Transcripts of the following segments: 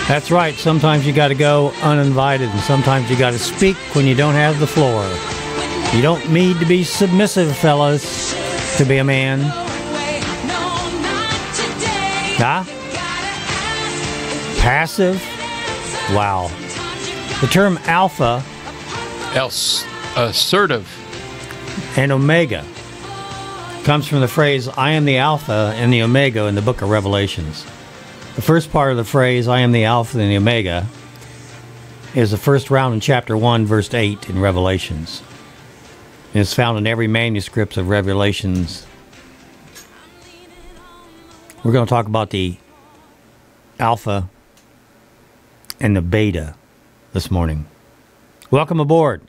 That's right. Sometimes you got to go uninvited, and sometimes you got to speak when you don't have the floor. You don't need to be submissive, fellas, to be a man. Huh? Passive? Wow. The term alpha assertive and omega comes from the phrase, I am the Alpha and the Omega in the book of Revelations. The first part of the phrase, I am the Alpha and the Omega, is the first round in chapter 1, verse 8 in Revelations. And it's found in every manuscript of Revelations. We're going to talk about the Alpha and the Beta this morning. Welcome aboard.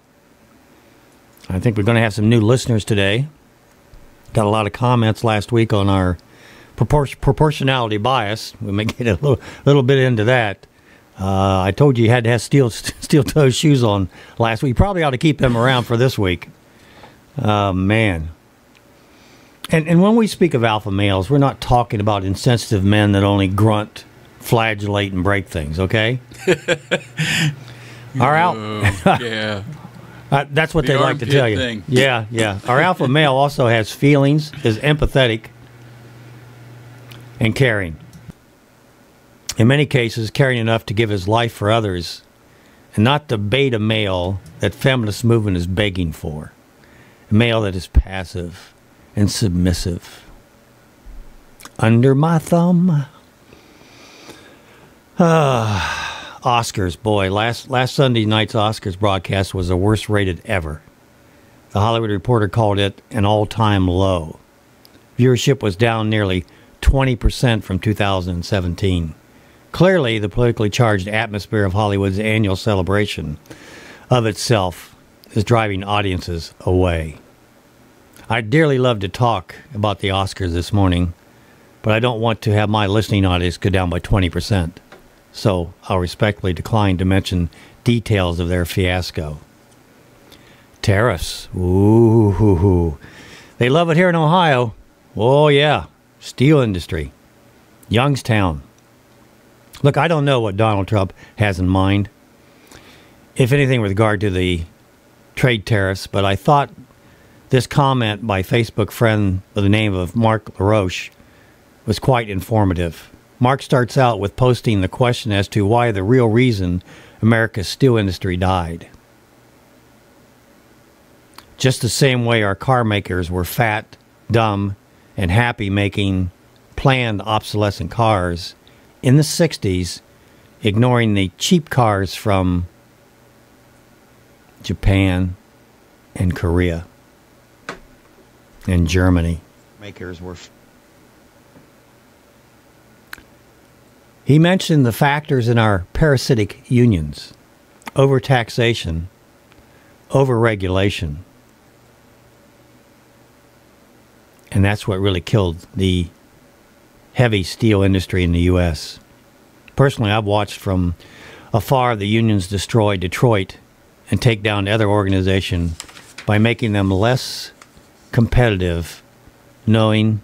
I think we're going to have some new listeners today. Got a lot of comments last week on our proportionality bias. We may get a little bit into that. I told you had to have steel-toe shoes on last week. You probably ought to keep them around for this week. Man. And when we speak of alpha males, we're not talking about insensitive men that only grunt, flagellate, and break things, okay? Yeah. That's what they like to tell you. Thing. Yeah, yeah. Our alpha male also has feelings, is empathetic, and caring. In many cases, caring enough to give his life for others, and not the beta male that feminist movement is begging for. A male that is passive and submissive. Under my thumb. Oscars, boy, last Sunday night's Oscars broadcast was the worst rated ever. The Hollywood Reporter called it an all-time low. Viewership was down nearly 20% from 2017. Clearly, the politically charged atmosphere of Hollywood's annual celebration of itself is driving audiences away. I'd dearly love to talk about the Oscars this morning, but I don't want to have my listening audience go down by 20%. So I'll respectfully decline to mention details of their fiasco. Tariffs. Ooh. They love it here in Ohio. Oh, yeah. Steel industry. Youngstown. Look, I don't know what Donald Trump has in mind, if anything, with regard to the trade tariffs, but I thought this comment by Facebook friend by the name of Mark LaRoche was quite informative. Mark starts out with posting the question as to why the real reason America's steel industry died. Just the same way our car makers were fat, dumb, and happy making planned obsolescent cars in the 60s, ignoring the cheap cars from Japan and Korea and Germany. Makers were. He mentioned the factors in our parasitic unions: overtaxation, overregulation. And that's what really killed the heavy steel industry in the U.S. Personally, I've watched from afar the unions destroy Detroit and take down other organizations by making them less competitive, knowing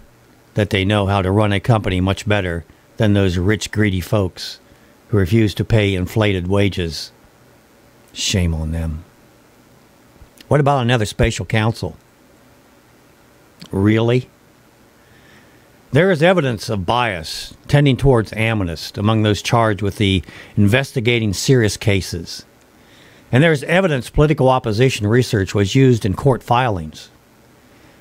that they know how to run a company much better than those rich, greedy folks who refuse to pay inflated wages. Shame on them. What about another special counsel? Really? There is evidence of bias tending towards Amonist among those charged with the investigating serious cases. And there is evidence political opposition research was used in court filings.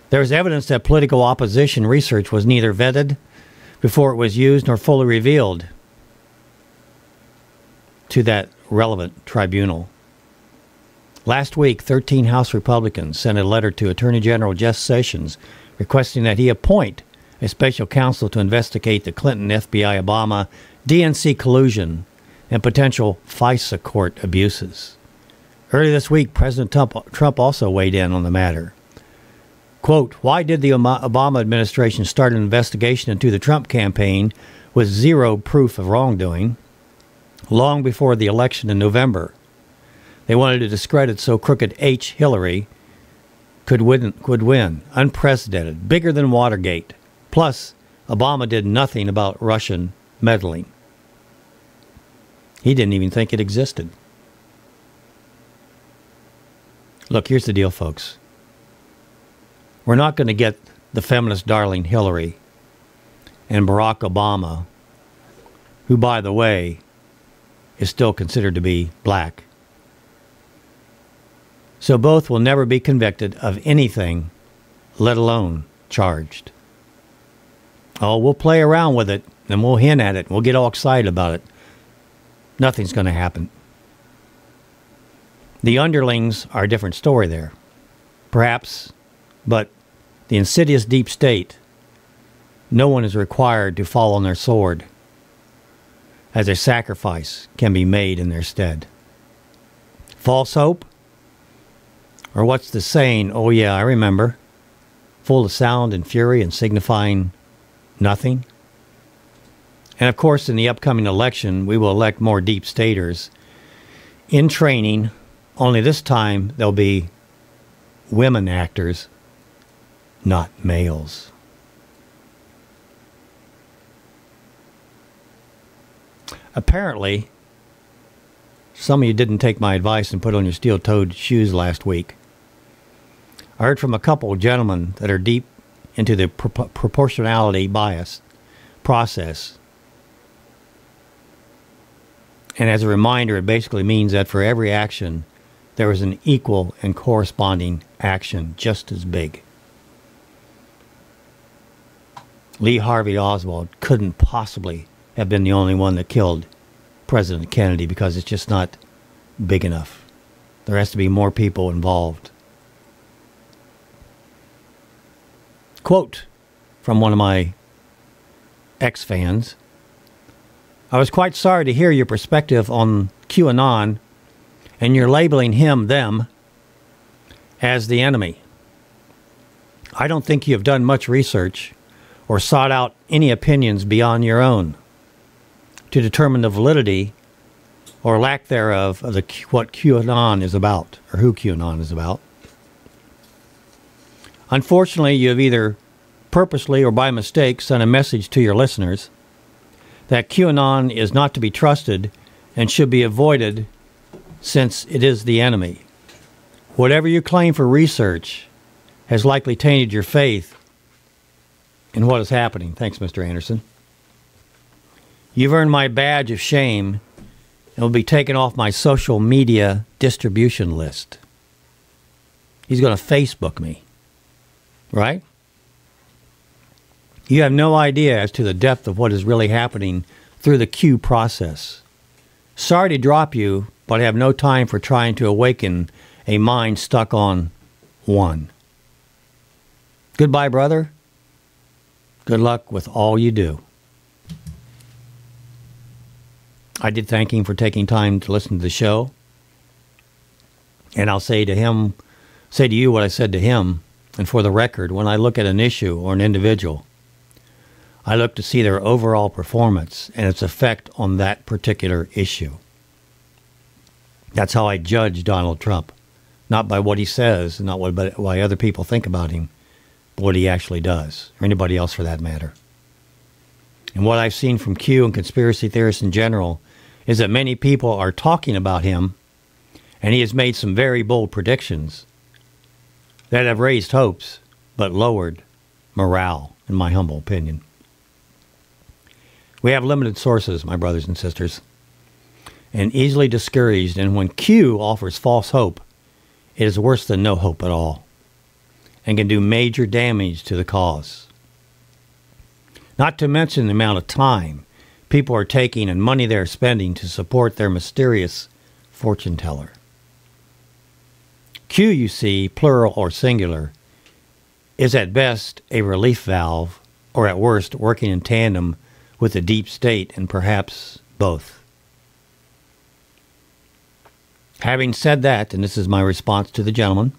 There is evidence that political opposition research was neither vetted before it was used nor fully revealed to that relevant tribunal. Last week, 13 House Republicans sent a letter to Attorney General Jeff Sessions requesting that he appoint a special counsel to investigate the Clinton, FBI, Obama, DNC collusion and potential FISA court abuses. Earlier this week, President Trump also weighed in on the matter. Quote, why did the Obama administration start an investigation into the Trump campaign with zero proof of wrongdoing long before the election in November? They wanted to discredit so crooked H. Hillary could win. Unprecedented. Bigger than Watergate. Plus, Obama did nothing about Russian meddling. He didn't even think it existed. Look, here's the deal, folks. We're not going to get the feminist darling Hillary and Barack Obama, who, by the way, is still considered to be black. So both will never be convicted of anything, let alone charged. Oh, we'll play around with it, and we'll hint at it. We'll get all excited about it. Nothing's going to happen. The underlings are a different story there. Perhaps, but the insidious deep state, no one is required to fall on their sword, as a sacrifice can be made in their stead. False hope? Or what's the saying? Oh yeah, I remember. Full of sound and fury and signifying nothing. And of course, in the upcoming election, we will elect more deep staters in training, only this time they'll be women actors, not males. Apparently, some of you didn't take my advice and put on your steel-toed shoes last week. I heard from a couple of gentlemen that are deep into the proportionality bias process. And as a reminder, it basically means that for every action, there is an equal and corresponding action just as big. Lee Harvey Oswald couldn't possibly have been the only one that killed President Kennedy because it's just not big enough. There has to be more people involved. Quote from one of my ex-fans. I was quite sorry to hear your perspective on QAnon and you're labeling him, them, as the enemy. I don't think you have done much research or sought out any opinions beyond your own to determine the validity or lack thereof of what QAnon is about, or who QAnon is about. Unfortunately, you have either purposely or by mistake sent a message to your listeners that QAnon is not to be trusted and should be avoided since it is the enemy. Whatever you claim for research has likely tainted your faith in what is happening. Thanks, Mr. Anderson. You've earned my badge of shame and will be taken off my social media distribution list. He's going to Facebook me, right? You have no idea as to the depth of what is really happening through the Q process. Sorry to drop you, but I have no time for trying to awaken a mind stuck on one. Goodbye, brother. Good luck with all you do. I did thank him for taking time to listen to the show. And I'll say to you what I said to him. And for the record, when I look at an issue or an individual, I look to see their overall performance and its effect on that particular issue. That's how I judge Donald Trump. Not by what he says, not by what other people think about him, but what he actually does, or anybody else for that matter. And what I've seen from Q and conspiracy theorists in general is that many people are talking about him, and he has made some very bold predictions that have raised hopes, but lowered morale, in my humble opinion. We have limited sources, my brothers and sisters, and easily discouraged, and when Q offers false hope, it is worse than no hope at all, and can do major damage to the cause. Not to mention the amount of time people are taking and money they're spending to support their mysterious fortune teller. Q, you see, plural or singular, is at best a relief valve, or at worst working in tandem with the deep state, and perhaps both. Having said that, and this is my response to the gentleman,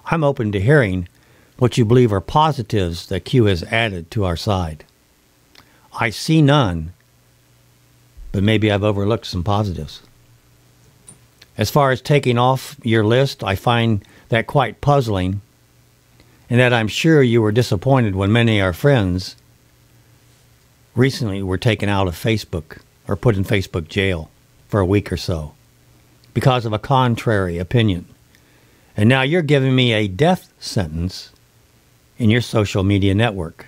I'm open to hearing what you believe are positives that Q has added to our side. I see none, but maybe I've overlooked some positives. As far as taking off your list, I find that quite puzzling, and that I'm sure you were disappointed when many of our friends recently were taken out of Facebook or put in Facebook jail for a week or so because of a contrary opinion. And now you're giving me a death sentence in your social media network.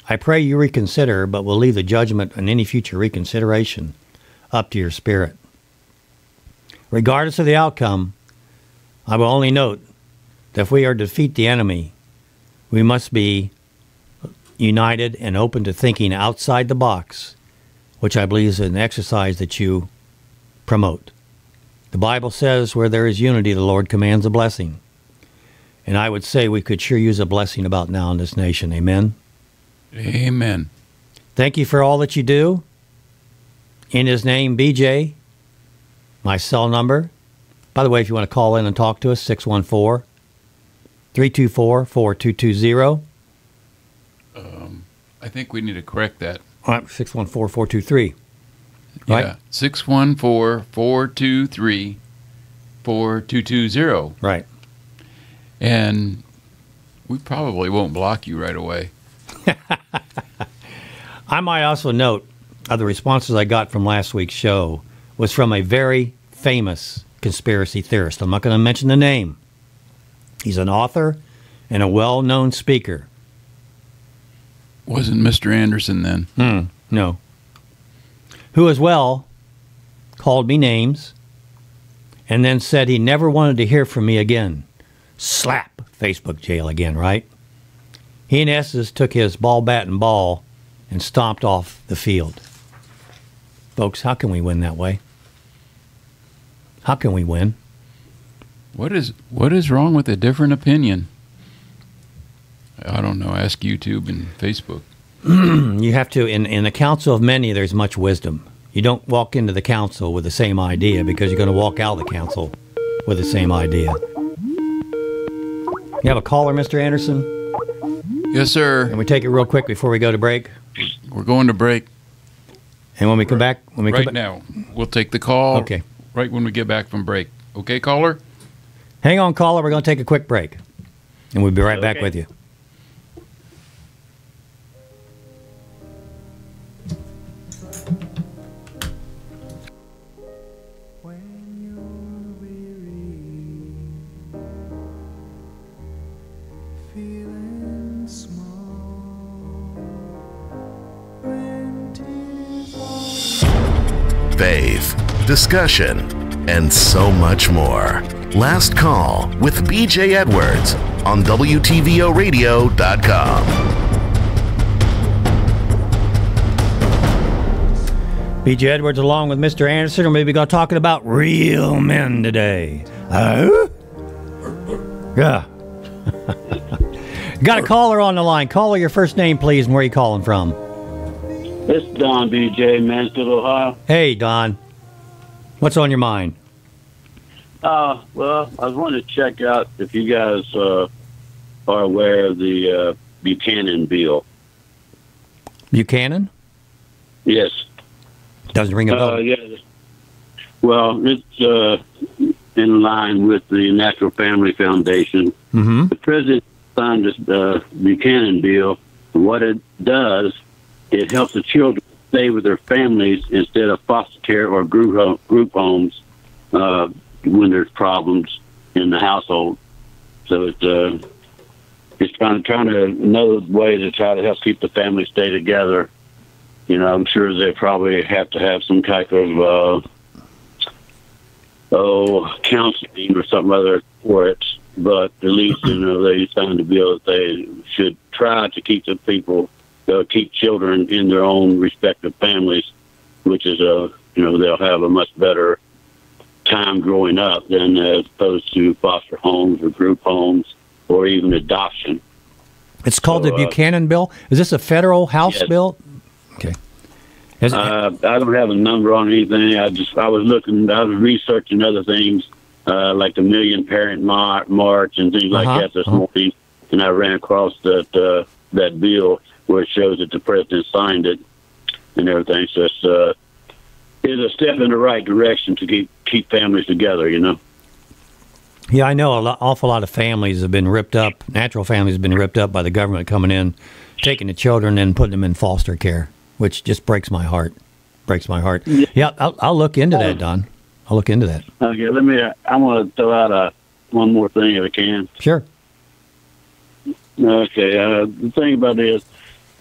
I pray you reconsider, but will leave the judgment on any future reconsideration up to your spirit. Regardless of the outcome, I will only note that if we are to defeat the enemy, we must be united and open to thinking outside the box, which I believe is an exercise that you promote. The Bible says where there is unity, the Lord commands a blessing. And I would say we could sure use a blessing about now in this nation. Amen? Amen. Thank you for all that you do. In his name, BJ, my cell number. By the way, if you want to call in and talk to us, 614-324-4220. I think we need to correct that. All right, 614-423. Right? Yeah, 614-423-4220. Right. And we probably won't block you right away. I might also note the responses I got from last week's show was from a very famous conspiracy theorist. I'm not going to mention the name. He's an author and a well-known speaker. Wasn't Mr. Anderson then? No. Who as well called me names and then said he never wanted to hear from me again. Slap Facebook jail again, right? He, in essence, took his ball, bat, and ball and stomped off the field. Folks, how can we win that way? How can we win? What is wrong with a different opinion? I don't know. Ask YouTube and Facebook. You have to, in the council of many, there's much wisdom. You don't walk into the council with the same idea because you're going to walk out of the council with the same idea. You have a caller, Mr. Anderson? Yes, sir. Can we take it real quick before we go to break? We're going to break. And when we come back, now, we'll take the call. Okay. Right when we get back from break. Okay, caller? Hang on, caller. We're going to take a quick break. And we'll be right back with you. Faith, discussion, and so much more. Last Call with BJ Edwards on WTVOradio.com. BJ Edwards along with Mr. Anderson, or maybe going to talking about real men today. Yeah. Got a caller on the line. Caller, your first name, please, and where are you calling from? It's Don, BJ, Mansfield, Ohio. Hey, Don. What's on your mind? Well, I was wanting to check out if you guys are aware of the Buchanan bill. Buchanan? Yes. Doesn't ring a bell. Yeah. Well, it's in line with the Natural Family Foundation. Mm-hmm. The president signed this Buchanan bill. What it does, it helps the children stay with their families instead of foster care or group homes when there's problems in the household. So it's trying to another way to try to help keep the family stay together. You know, I'm sure they probably have to have some type of counseling or something other for it. But at least they signed a bill that they should try to keep the people. Keep children in their own respective families, which is they'll have a much better time growing up than as opposed to foster homes or group homes or even adoption. It's called the Buchanan bill. Is this a federal House bill? Okay. I don't have a number on anything. I was researching other things like the Million Parent March and things like that this morning, and I ran across that bill where it shows that the president signed it and everything. So it's a step in the right direction to keep families together, Yeah, I know an awful lot of families have been ripped up. Natural families have been ripped up by the government coming in, taking the children and putting them in foster care, which just breaks my heart. breaks my heart. Yeah, I'll look into that, Don. I'll look into that. Okay, I want to throw out one more thing if I can. Sure. Okay, the thing about it is,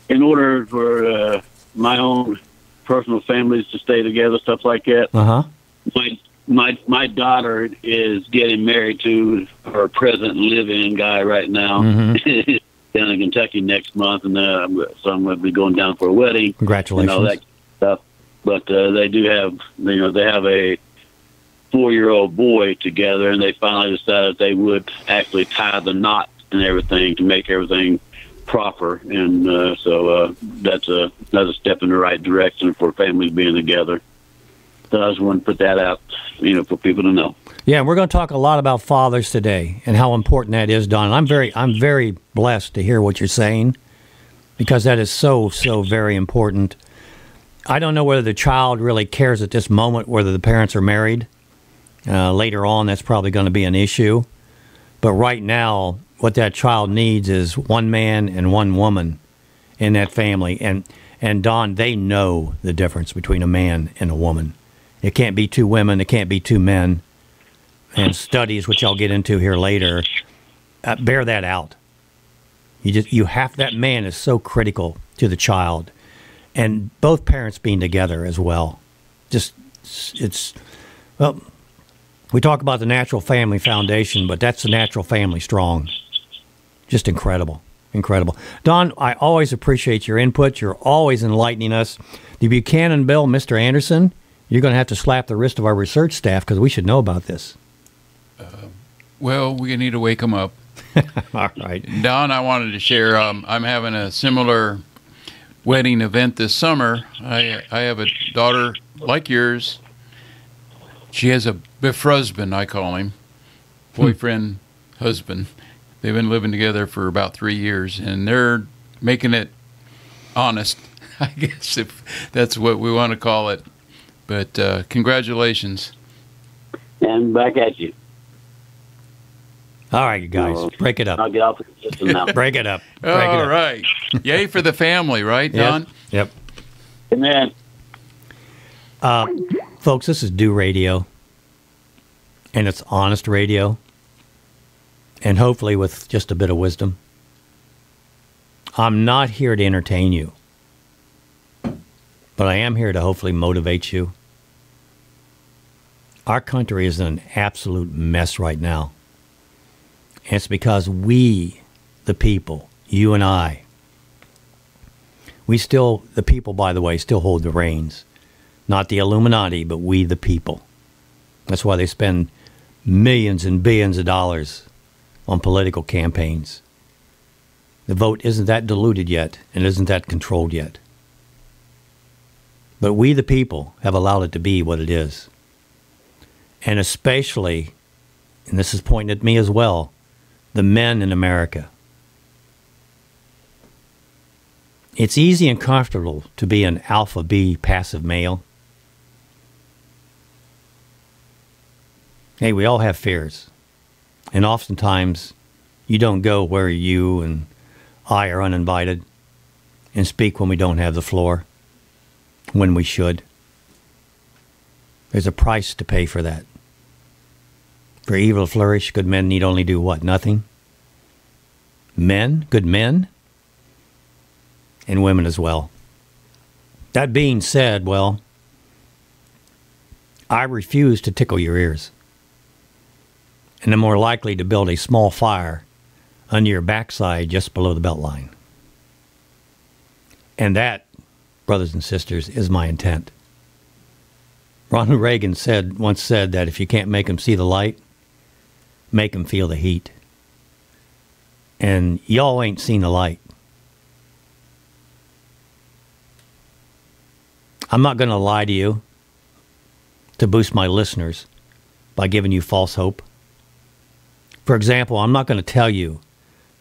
in order for my own personal families to stay together, stuff like that, my daughter is getting married to her present live-in guy right now down in Kentucky next month, and so I'm going to be going down for a wedding. Congratulations. And all that stuff. But they do have, they have a 4-year-old boy together, and they finally decided they would actually tie the knot and everything to make everything proper, and so that's another step in the right direction for families being together. So I just want to put that out, for people to know. Yeah, we're going to talk a lot about fathers today and how important that is, Don. I'm very blessed to hear what you're saying, because that is so very important. I don't know whether the child really cares at this moment whether the parents are married. Later on, that's probably going to be an issue. But right now, what that child needs is one man and one woman in that family. And Don, they know the difference between a man and a woman. It can't be two women. It can't be two men. And studies, which I'll get into here later, bear that out. You have, that man is so critical to the child, and both parents being together as well. We talk about the natural family foundation, but that's the natural family strong. Just incredible. Incredible. Don, I always appreciate your input. You're always enlightening us. The Buchanan bill, Mr. Anderson, you're going to have to slap the wrist of our research staff, because we should know about this. Well, we need to wake them up. All right. Don, I wanted to share, I'm having a similar wedding event this summer. I have a daughter like yours. She has a befrusband, I call him, boyfriend, husband. They've been living together for about 3 years, and they're making it honest, I guess, if that's what we want to call it. But congratulations. And back at you. All right, you guys, break it up. I'll get off the system now. Break it up. All right. Yay for the family, right, Don? Yep. Amen. Folks, this is Do Radio, and it's honest radio, and hopefully with just a bit of wisdom. I'm not here to entertain you, but I am here to hopefully motivate you. Our country is in an absolute mess right now. And it's because we, the people, you and I, the people, by the way, still hold the reins. Not the Illuminati, but we, the people. That's why they spend millions and billions of dollars on political campaigns. The vote isn't that diluted yet, and isn't that controlled yet. But we, the people, have allowed it to be what it is. And especially, and this is pointing at me as well, the men in America. It's easy and comfortable to be an alpha B passive male. Hey, we all have fears. And oftentimes, you don't go where you and I are uninvited and speak when we don't have the floor, when we should. There's a price to pay for that. For evil to flourish, good men need only do what? Nothing? Men, good men, and women as well. That being said, well, I refuse to tickle your ears. And I'm more likely to build a small fire under your backside just below the belt line. And that, brothers and sisters, is my intent. Ronald Reagan once said that if you can't make them see the light, make them feel the heat. And y'all ain't seen the light. I'm not going to lie to you to boost my listeners by giving you false hope. For example, I'm not going to tell you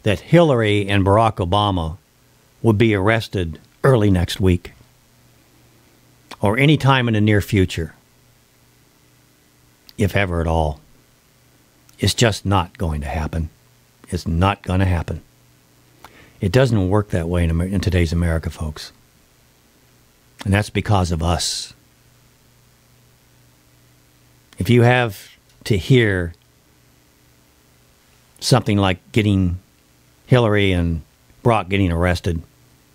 that Hillary and Barack Obama would be arrested early next week or any time in the near future, if ever at all. It's just not going to happen. It's not going to happen. It doesn't work that way in today's America, folks. And that's because of us. If you have to hear something like getting Hillary and Brock getting arrested,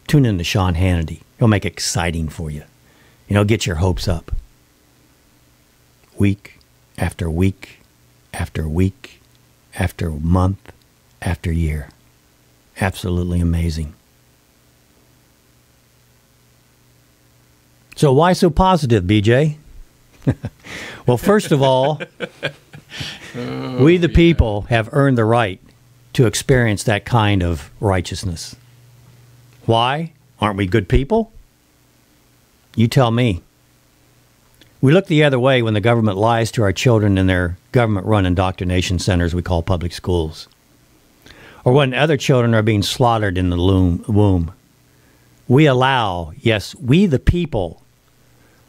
tune in to Sean Hannity. He'll make it exciting for you. You know, get your hopes up. Week after week after week after month after year. Absolutely amazing. So why so positive, BJ? Well, first of all, we the people have earned the right to experience that kind of righteousness. Why? Aren't we good people? You tell me. We look the other way when the government lies to our children in their government-run indoctrination centers we call public schools. Or when other children are being slaughtered in the womb. We allow, yes, we the people,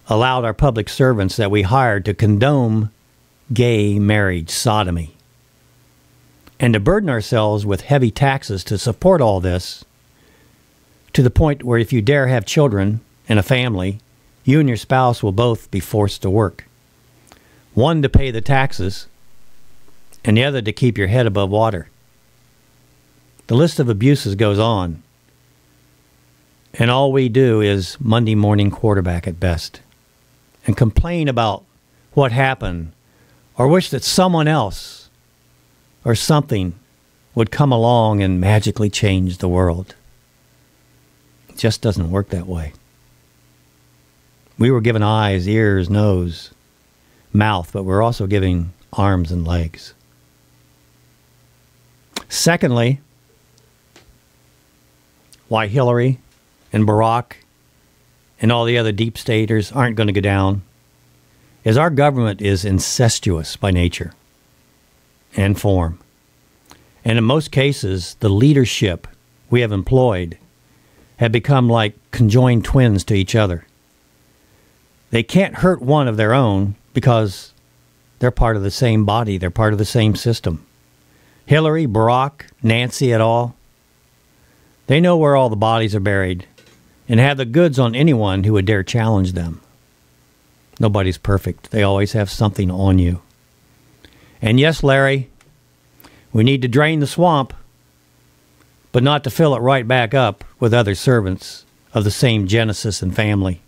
allowed our public servants that we hired to condone gay marriage sodomy and to burden ourselves with heavy taxes to support all this, to the point where if you dare have children and a family, you and your spouse will both be forced to work. One to pay the taxes and the other to keep your head above water. The list of abuses goes on, and all we do is Monday morning quarterback at best and complain about what happened or wish that someone else or something would come along and magically change the world. It just doesn't work that way. We were given eyes, ears, nose, mouth, but we're also giving arms and legs. Secondly, why Hillary and Barack and all the other deep staters aren't going to go down is our government is incestuous by nature and form. And in most cases, the leadership we have employed have become like conjoined twins to each other. They can't hurt one of their own because they're part of the same body. They're part of the same system. Hillary, Barack, Nancy et al., they know where all the bodies are buried and have the goods on anyone who would dare challenge them. Nobody's perfect. They always have something on you. And yes, Larry, we need to drain the swamp, but not to fill it right back up with other servants of the same Genesis and family.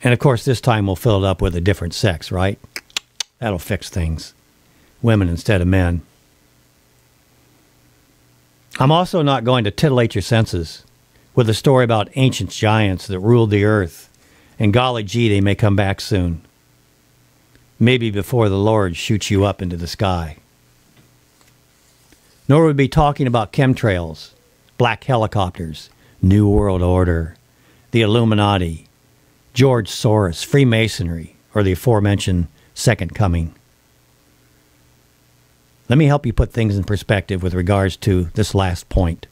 And of course, this time we'll fill it up with a different sex, right? That'll fix things. Women instead of men. I'm also not going to titillate your senses with a story about ancient giants that ruled the earth, and golly gee, they may come back soon. Maybe before the Lord shoots you up into the sky. Nor would we be talking about chemtrails, black helicopters, New World Order, the Illuminati, George Soros, Freemasonry, or the aforementioned Second Coming. Let me help you put things in perspective with regards to this last point.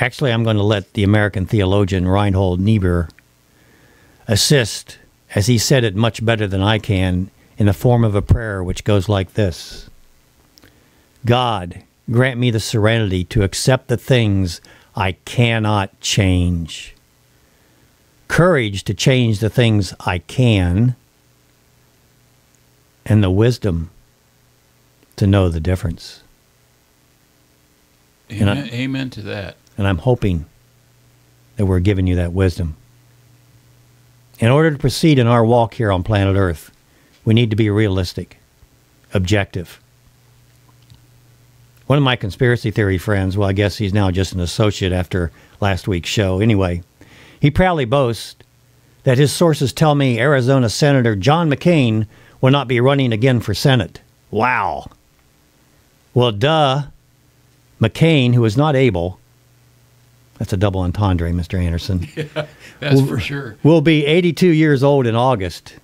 Actually, I'm going to let the American theologian Reinhold Niebuhr assist, as he said it much better than I can, in the form of a prayer which goes like this. God, grant me the serenity to accept the things I cannot change. Courage to change the things I can, and the wisdom to know the difference. Amen, amen to that. And I'm hoping that we're giving you that wisdom. In order to proceed in our walk here on planet Earth, we need to be realistic, objective. One of my conspiracy theory friends, well, I guess he's now just an associate after last week's show. Anyway, he proudly boasts that his sources tell me Arizona Senator John McCain will not be running again for Senate. Wow. Well, duh. McCain, who is not able, that's a double entendre, Mr. Anderson. Yeah, that's for sure. Will be 82 years old in August,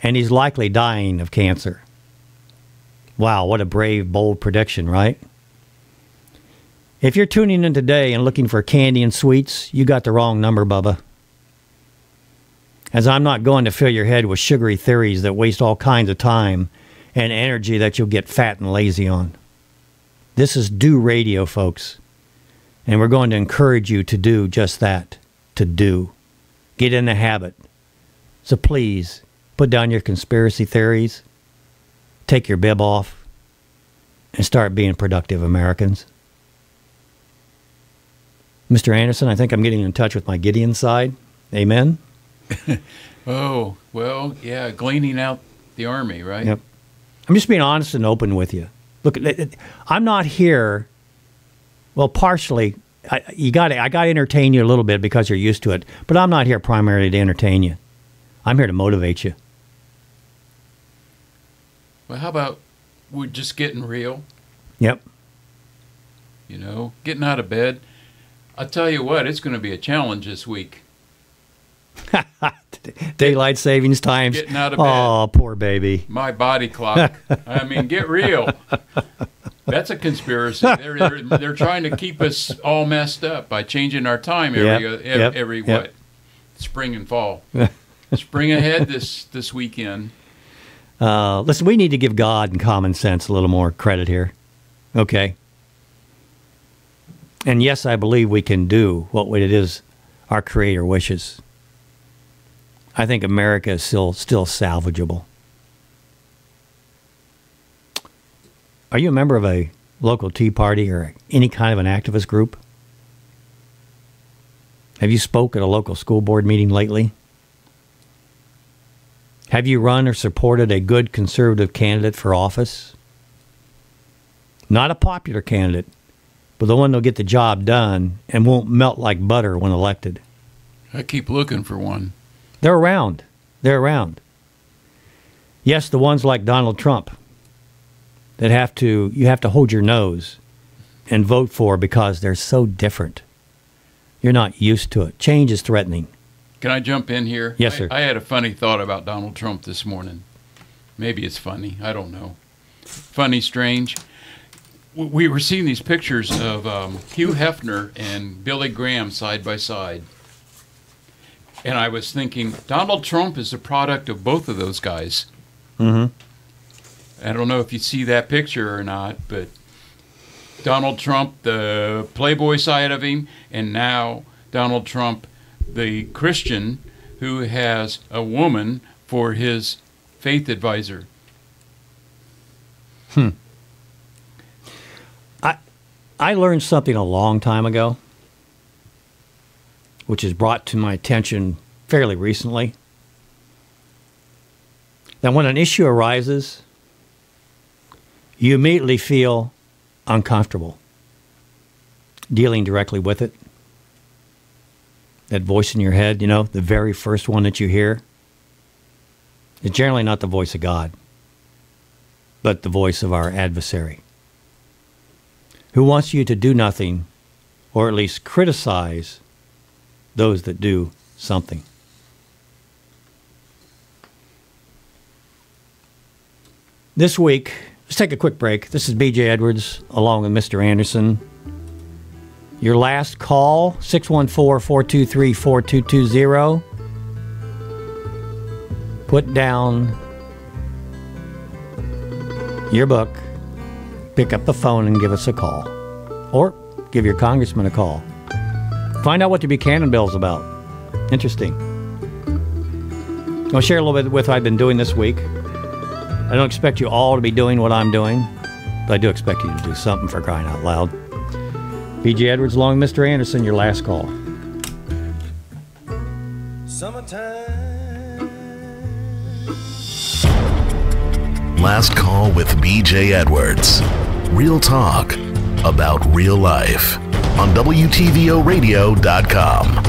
and he's likely dying of cancer. Wow, what a brave, bold prediction, right? If you're tuning in today and looking for candy and sweets, you got the wrong number, Bubba. As I'm not going to fill your head with sugary theories that waste all kinds of time and energy that you'll get fat and lazy on. This is Do Radio, folks. And we're going to encourage you to do just that, to do. Get in the habit. So please, put down your conspiracy theories, take your bib off, and start being productive Americans. Mr. Anderson, I think I'm getting in touch with my Gideon side. Amen? Oh, well, yeah, gleaning out the Army, right? Yep. I'm just being honest and open with you. Look, I'm not here. Well, partially, I got to entertain you a little bit because you're used to it. But I'm not here primarily to entertain you. I'm here to motivate you. Well, how about we're just getting real? Yep. You know, getting out of bed. I'll tell you what, it's going to be a challenge this week. Daylight savings times. Getting out of bed. Oh, poor baby. My body clock. I mean, get real. That's a conspiracy. They're trying to keep us all messed up by changing our time every what? Spring and fall. Spring ahead this weekend. Listen, we need to give God and common sense a little more credit here. Okay? And yes, I believe we can do what it is our Creator wishes. I think America is still salvageable. Are you a member of a local Tea Party or any kind of an activist group? Have you spoke at a local school board meeting lately? Have you run or supported a good conservative candidate for office? Not a popular candidate, but the one that'll get the job done and won't melt like butter when elected. I keep looking for one. They're around. They're around. Yes, the ones like Donald Trump that you have to hold your nose and vote for because they're so different. You're not used to it. Change is threatening. Can I jump in here? Yes, sir. I had a funny thought about Donald Trump this morning. Maybe it's funny. I don't know. Funny, strange. We were seeing these pictures of Hugh Hefner and Billy Graham side by side. And I was thinking, Donald Trump is a product of both of those guys. Mm-hmm. I don't know if you see that picture or not, but Donald Trump, the playboy side of him, and now Donald Trump, the Christian who has a woman for his faith advisor. I learned something a long time ago, which is brought to my attention fairly recently, that when an issue arises, you immediately feel uncomfortable dealing directly with it. That voice in your head, the very first one that you hear, is generally not the voice of God, but the voice of our adversary, who wants you to do nothing, or at least criticize those that do something. This week, let's take a quick break. This is B.J. Edwards, along with Mr. Anderson. Your last call, 614-423-4220. Put down your book, pick up the phone and give us a call. Or give your congressman a call. Find out what the Buchanan bill's about. Interesting. I'll share a little bit with what I've been doing this week. I don't expect you all to be doing what I'm doing, but I do expect you to do something, for crying out loud. B.J. Edwards, along with Mr. Anderson, your last call. Summertime. Last call with B.J. Edwards. Real talk about real life on WTVOradio.com.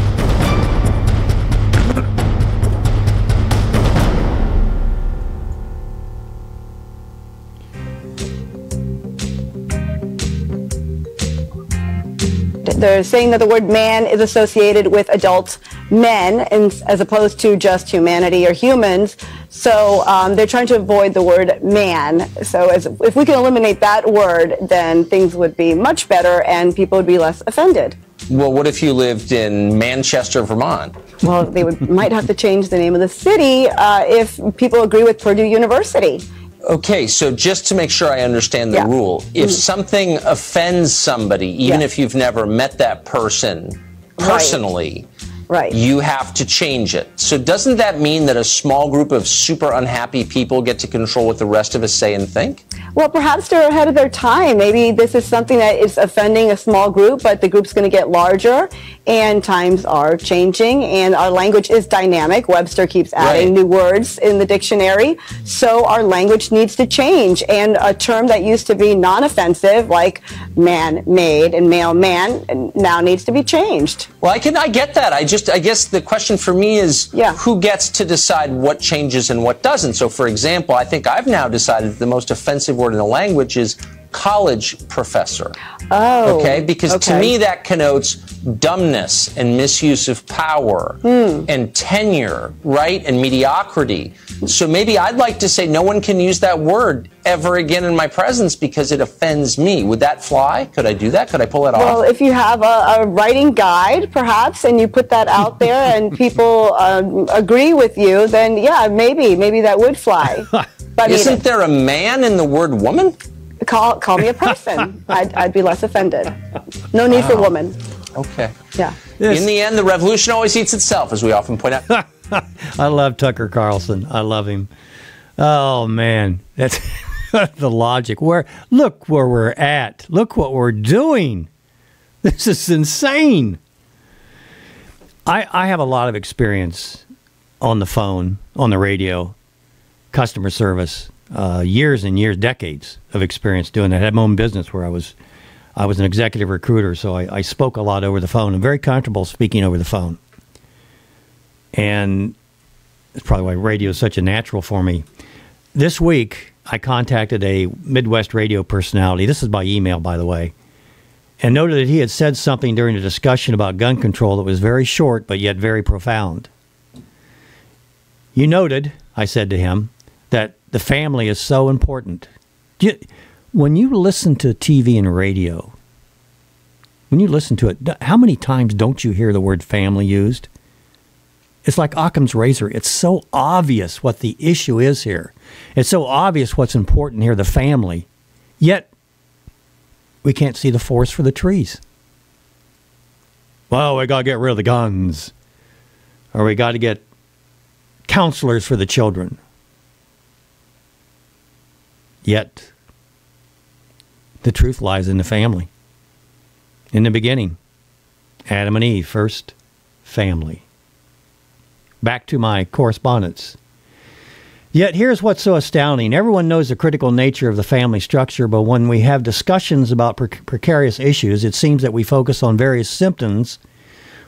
They're saying that the word man is associated with adult men as opposed to just humanity or humans. So they're trying to avoid the word man. So if we can eliminate that word, then things would be much better and people would be less offended. Well, what if you lived in Manchester, Vermont? Well, they might have to change the name of the city if people agree with Purdue University. Okay, so just to make sure I understand the rule, if something offends somebody, even if you've never met that person personally, Right. you have to change it. So doesn't that mean that a small group of super unhappy people get to control what the rest of us say and think? Well, perhaps they're ahead of their time. Maybe this is something that is offending a small group, but the group's going to get larger, and times are changing, and our language is dynamic. Webster keeps adding new words in the dictionary, so our language needs to change. And a term that used to be non-offensive, like man-made and male-man, now needs to be changed. Well, I get that. I guess the question for me is who gets to decide what changes and what doesn't. So, for example, I think I've now decided the most offensive word in the language is college professor. Oh. Okay? Because to me that connotes dumbness and misuse of power and tenure, right? And mediocrity. So maybe I'd like to say no one can use that word ever again in my presence because it offends me. Would that fly? Could I do that? Could I pull it off? Well, if you have a writing guide, perhaps, and you put that out there and people agree with you, then yeah, maybe that would fly. But isn't there a man in the word woman? Call me a person. I'd be less offended. No need for woman. Okay. Yeah. In the end, the revolution always eats itself, as we often point out. I love Tucker Carlson. I love him. Oh, man. That's the logic. Look where we're at. Look what we're doing. This is insane. I have a lot of experience on the phone, on the radio, customer service, years and years, decades of experience doing that. I had my own business where I was an executive recruiter, so I spoke a lot over the phone. I'm very comfortable speaking over the phone. And it's probably why radio is such a natural for me. This week, I contacted a Midwest radio personality. This is by email, by the way, and noted that he had said something during a discussion about gun control that was very short, but yet very profound. You noted, I said to him, that the family is so important. When you listen to TV and radio, when you listen to it, how many times don't you hear the word family used? It's like Occam's razor. It's so obvious what the issue is here. It's so obvious what's important here, the family. Yet, we can't see the forest for the trees. Well, we got to get rid of the guns. Or we got to get counselors for the children. Yet, the truth lies in the family. In the beginning, Adam and Eve, first family. Back to my correspondence. Yet here's what's so astounding. Everyone knows the critical nature of the family structure, but when we have discussions about precarious issues, it seems that we focus on various symptoms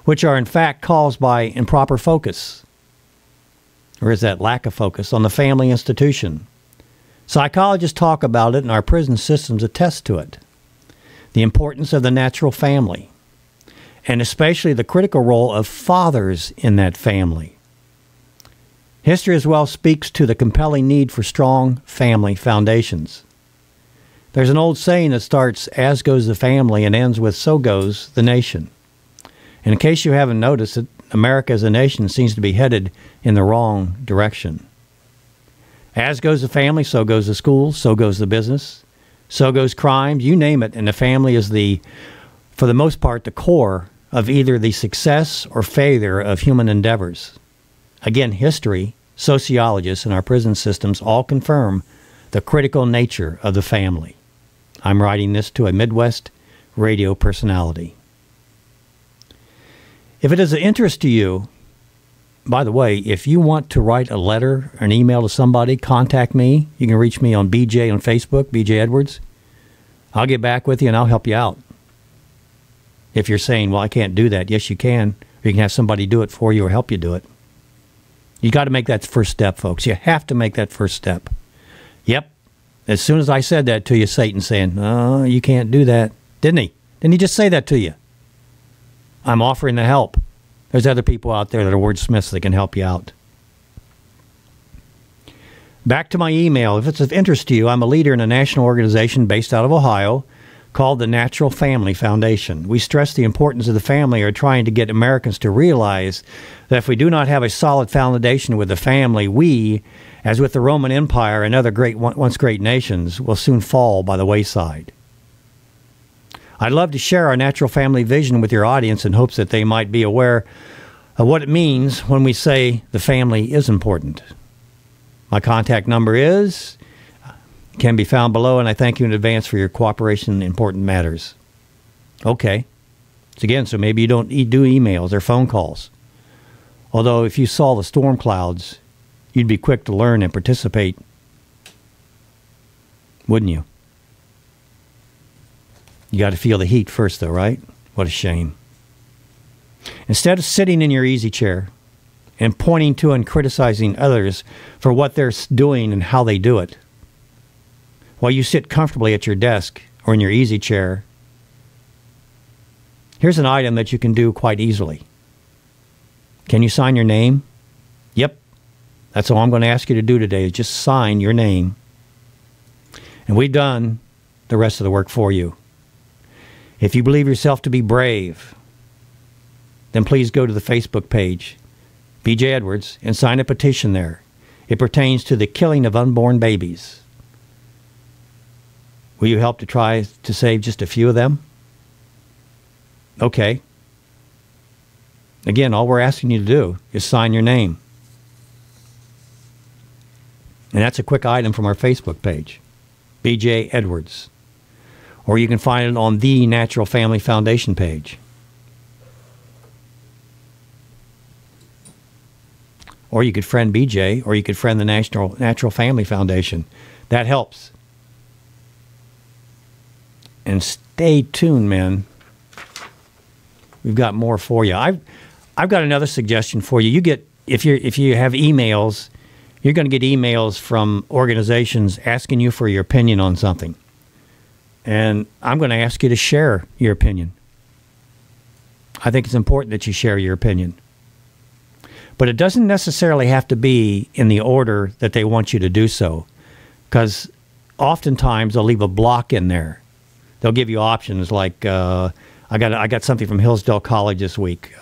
which are in fact caused by improper focus. Or is that lack of focus on the family institution? Psychologists talk about it and our prison systems attest to it. The importance of the natural family, and especially the critical role of fathers in that family. History as well speaks to the compelling need for strong family foundations. There's an old saying that starts, as goes the family, and ends with, so goes the nation. And in case you haven't noticed it, America as a nation seems to be headed in the wrong direction. As goes the family, so goes the schools, so goes the business, so goes crime, you name it, and the family is for the most part, the core of either the success or failure of human endeavors. Again, history, sociologists, and our prison systems all confirm the critical nature of the family. I'm writing this to a Midwest radio personality. If it is of interest to you, by the way, if you want to write a letter or an email to somebody, contact me. You can reach me on BJ on Facebook, BJ Edwards. I'll get back with you and I'll help you out. If you're saying, well, I can't do that, yes, you can. Or you can have somebody do it for you or help you do it. You got to make that first step, folks. You have to make that first step. Yep. As soon as I said that to you, Satan's saying, oh, you can't do that. Didn't he? Didn't he just say that to you? I'm offering the help. There's other people out there that are wordsmiths that can help you out. Back to my email. If it's of interest to you, I'm a leader in a national organization based out of Ohio called the Natural Family Foundation. We stress the importance of the family, are trying to get Americans to realize that if we do not have a solid foundation with the family, we, as with the Roman Empire and other once great nations, will soon fall by the wayside. I'd love to share our natural family vision with your audience in hopes that they might be aware what it means when we say the family is important. My contact number can be found below, and I thank you in advance for your cooperation in important matters. Okay. So maybe you don't do emails or phone calls. Although if you saw the storm clouds, you'd be quick to learn and participate, wouldn't you? You got to feel the heat first, though, right? What a shame. Instead of sitting in your easy chair and pointing to and criticizing others for what they're doing and how they do it, while you sit comfortably at your desk or in your easy chair, here's an item that you can do quite easily. Can you sign your name? Yep. That's all I'm going to ask you to do today, is just sign your name. And we've done the rest of the work for you. If you believe yourself to be brave, then please go to the Facebook page, B.J. Edwards, and sign a petition there. It pertains to the killing of unborn babies. Will you help to try to save just a few of them? Okay. Again, all we're asking you to do is sign your name. And that's a quick item from our Facebook page, B.J. Edwards. Or you can find it on the Natural Family Foundation page. Or you could friend BJ, or you could friend the Natural Family Foundation. That helps. And stay tuned, man. We've got more for you. I've got another suggestion for you. You get if you have emails, you're going to get emails from organizations asking you for your opinion on something. And I'm going to ask you to share your opinion. I think it's important that you share your opinion. But it doesn't necessarily have to be in the order that they want you to do so, because oftentimes they'll leave a block in there. They'll give you options like, I got something from Hillsdale College this week,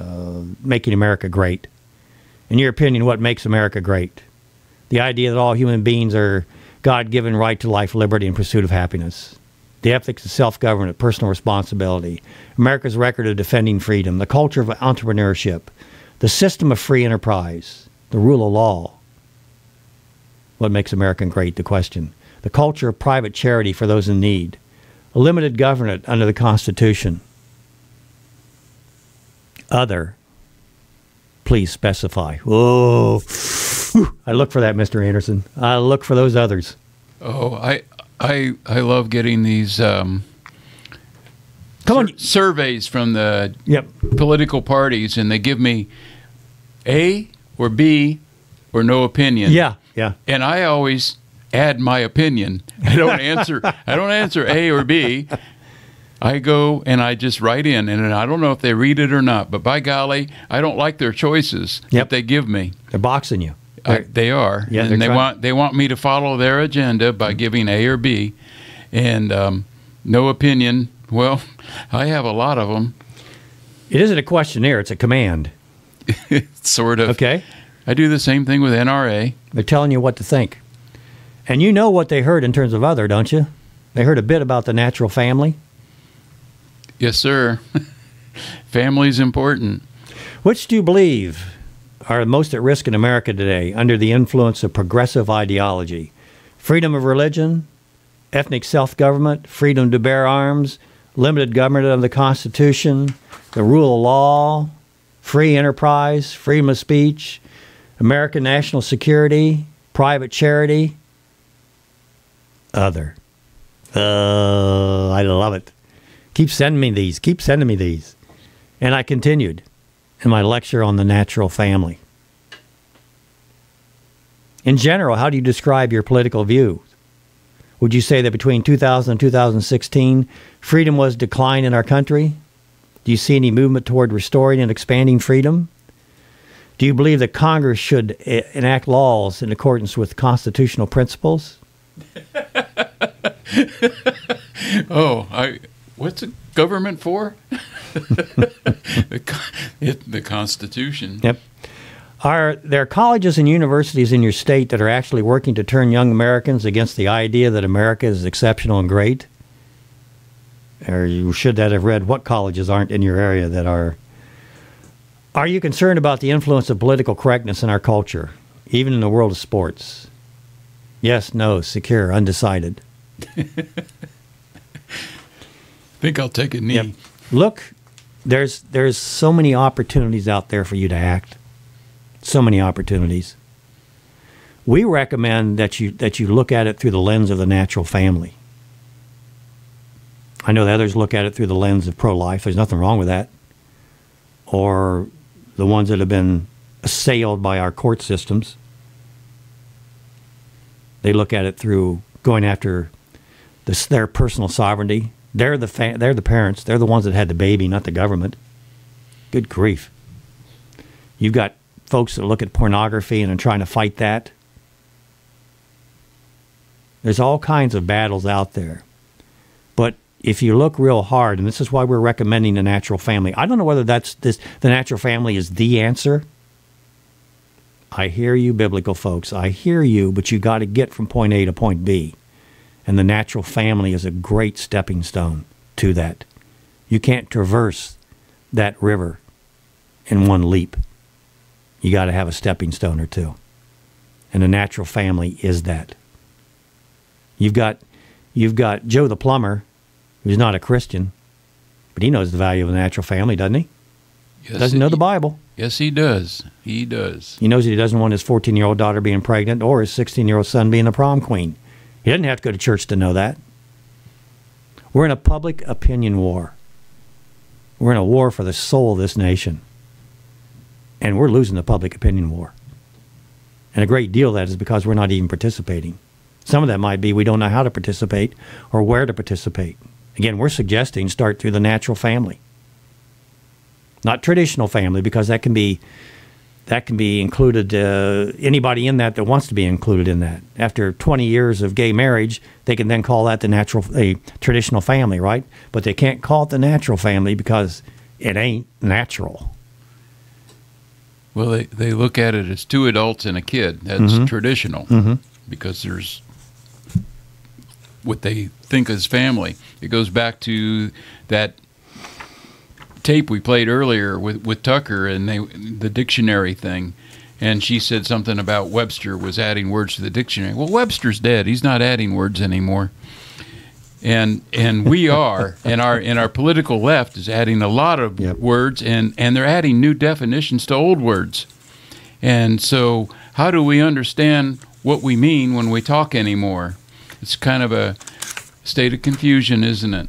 Making America Great. In your opinion, what makes America great? The idea that all human beings are God-given right to life, liberty, and pursuit of happiness. The ethics of self-government, personal responsibility, America's record of defending freedom, the culture of entrepreneurship, the system of free enterprise, the rule of law. What makes America great? The question. The culture of private charity for those in need. A limited government under the Constitution. Other. Please specify. Whoa. I look for that, Mr. Anderson. I look for those others. Oh, I love getting these surveys from the political parties, and they give me A or B or no opinion. Yeah. And I always add my opinion. I don't answer A or B. I go and I just write in, and I don't know if they read it or not, but by golly, I don't like their choices that they give me. They're boxing you. They are. Yeah, and they want me to follow their agenda by giving A or B. And no opinion. Well, I have a lot of them. It isn't a questionnaire. It's a command. Sort of. Okay. I do the same thing with NRA. They're telling you what to think. And you know what they heard in terms of other, don't you? They heard a bit about the natural family. Yes, sir. Family's important. Which do you believe are most at risk in America today under the influence of progressive ideology? Freedom of religion, ethnic self-government, freedom to bear arms, limited government under the Constitution, the rule of law, free enterprise, freedom of speech, American national security, private charity, other. I love it. Keep sending me these. And I continued in my lecture on the natural family. In general, how do you describe your political views? Would you say that between 2000 and 2016, freedom was declined in our country? Do you see any movement toward restoring and expanding freedom? Do you believe that Congress should enact laws in accordance with constitutional principles? What's the government for? The Constitution. Yep. Are there colleges and universities in your state that are actually working to turn young Americans against the idea that America is exceptional and great? Or you should that have read what colleges aren't in your area that are Are you concerned about the influence of political correctness in our culture, even in the world of sports? Yes, no, secure, undecided. Think I'll take a knee. Yep. Look, there's so many opportunities out there for you to act. So many opportunities. We recommend that you look at it through the lens of the natural family. I know the others look at it through the lens of pro-life. There's nothing wrong with that. Or the ones that have been assailed by our court systems. They look at it through going after their personal sovereignty. They're the parents. They're the ones that had the baby, not the government. Good grief. You've got folks that look at pornography and are trying to fight that. There's all kinds of battles out there. But if you look real hard, and this is why we're recommending the natural family. I don't know whether the natural family is the answer. I hear you, biblical folks. I hear you, but you got to get from point A to point B. And the natural family is a great stepping stone to that. You can't traverse that river in one leap. You got to have a stepping stone or two. And the natural family is that. You've got Joe the plumber, who's not a Christian, but he knows the value of the natural family, doesn't he? Yes, Doesn't know the Bible. Yes, he does. He does. He knows that he doesn't want his 14-year-old daughter being pregnant or his 16-year-old son being a prom queen. He doesn't have to go to church to know that. We're in a public opinion war. We're in a war for the soul of this nation. And we're losing the public opinion war. And a great deal of that is because we're not even participating. Some of that might be we don't know how to participate or where to participate. Again, we're suggesting start through the natural family. Not traditional family, because that can be included, anybody in that wants to be included in that. After 20 years of gay marriage, they can then call that a traditional family, right? But they can't call it the natural family because it ain't natural. Well, they look at it as two adults and a kid. That's traditional because there's what they think is family. It goes back to that tape we played earlier with Tucker and the dictionary thing. And she said something about Webster was adding words to the dictionary. Well, Webster's dead. He's not adding words anymore. And we are, and our political left is adding a lot of words, and they're adding new definitions to old words. And so how do we understand what we mean when we talk anymore? It's kind of a state of confusion, isn't it?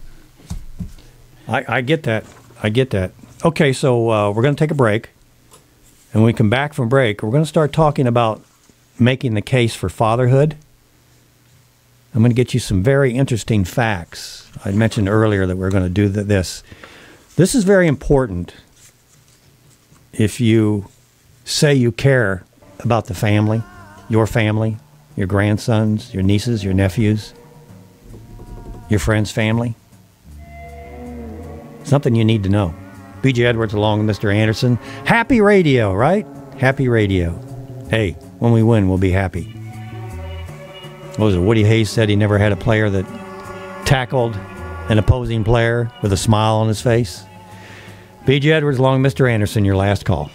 I get that. I get that. Okay, so we're going to take a break. And when we come back from break, we're going to start talking about making the case for fatherhood. I'm going to get you some very interesting facts. I mentioned earlier that we're going to do this. This is very important if you say you care about the family, your grandsons, your nieces, your nephews, your friends' family. Something you need to know. B.J. Edwards along with Mr. Anderson. Happy radio, right? Happy radio. Hey, when we win, we'll be happy. What was it? Woody Hayes said he never had a player that tackled an opposing player with a smile on his face. B.J. Edwards along with Mr. Anderson, your last call.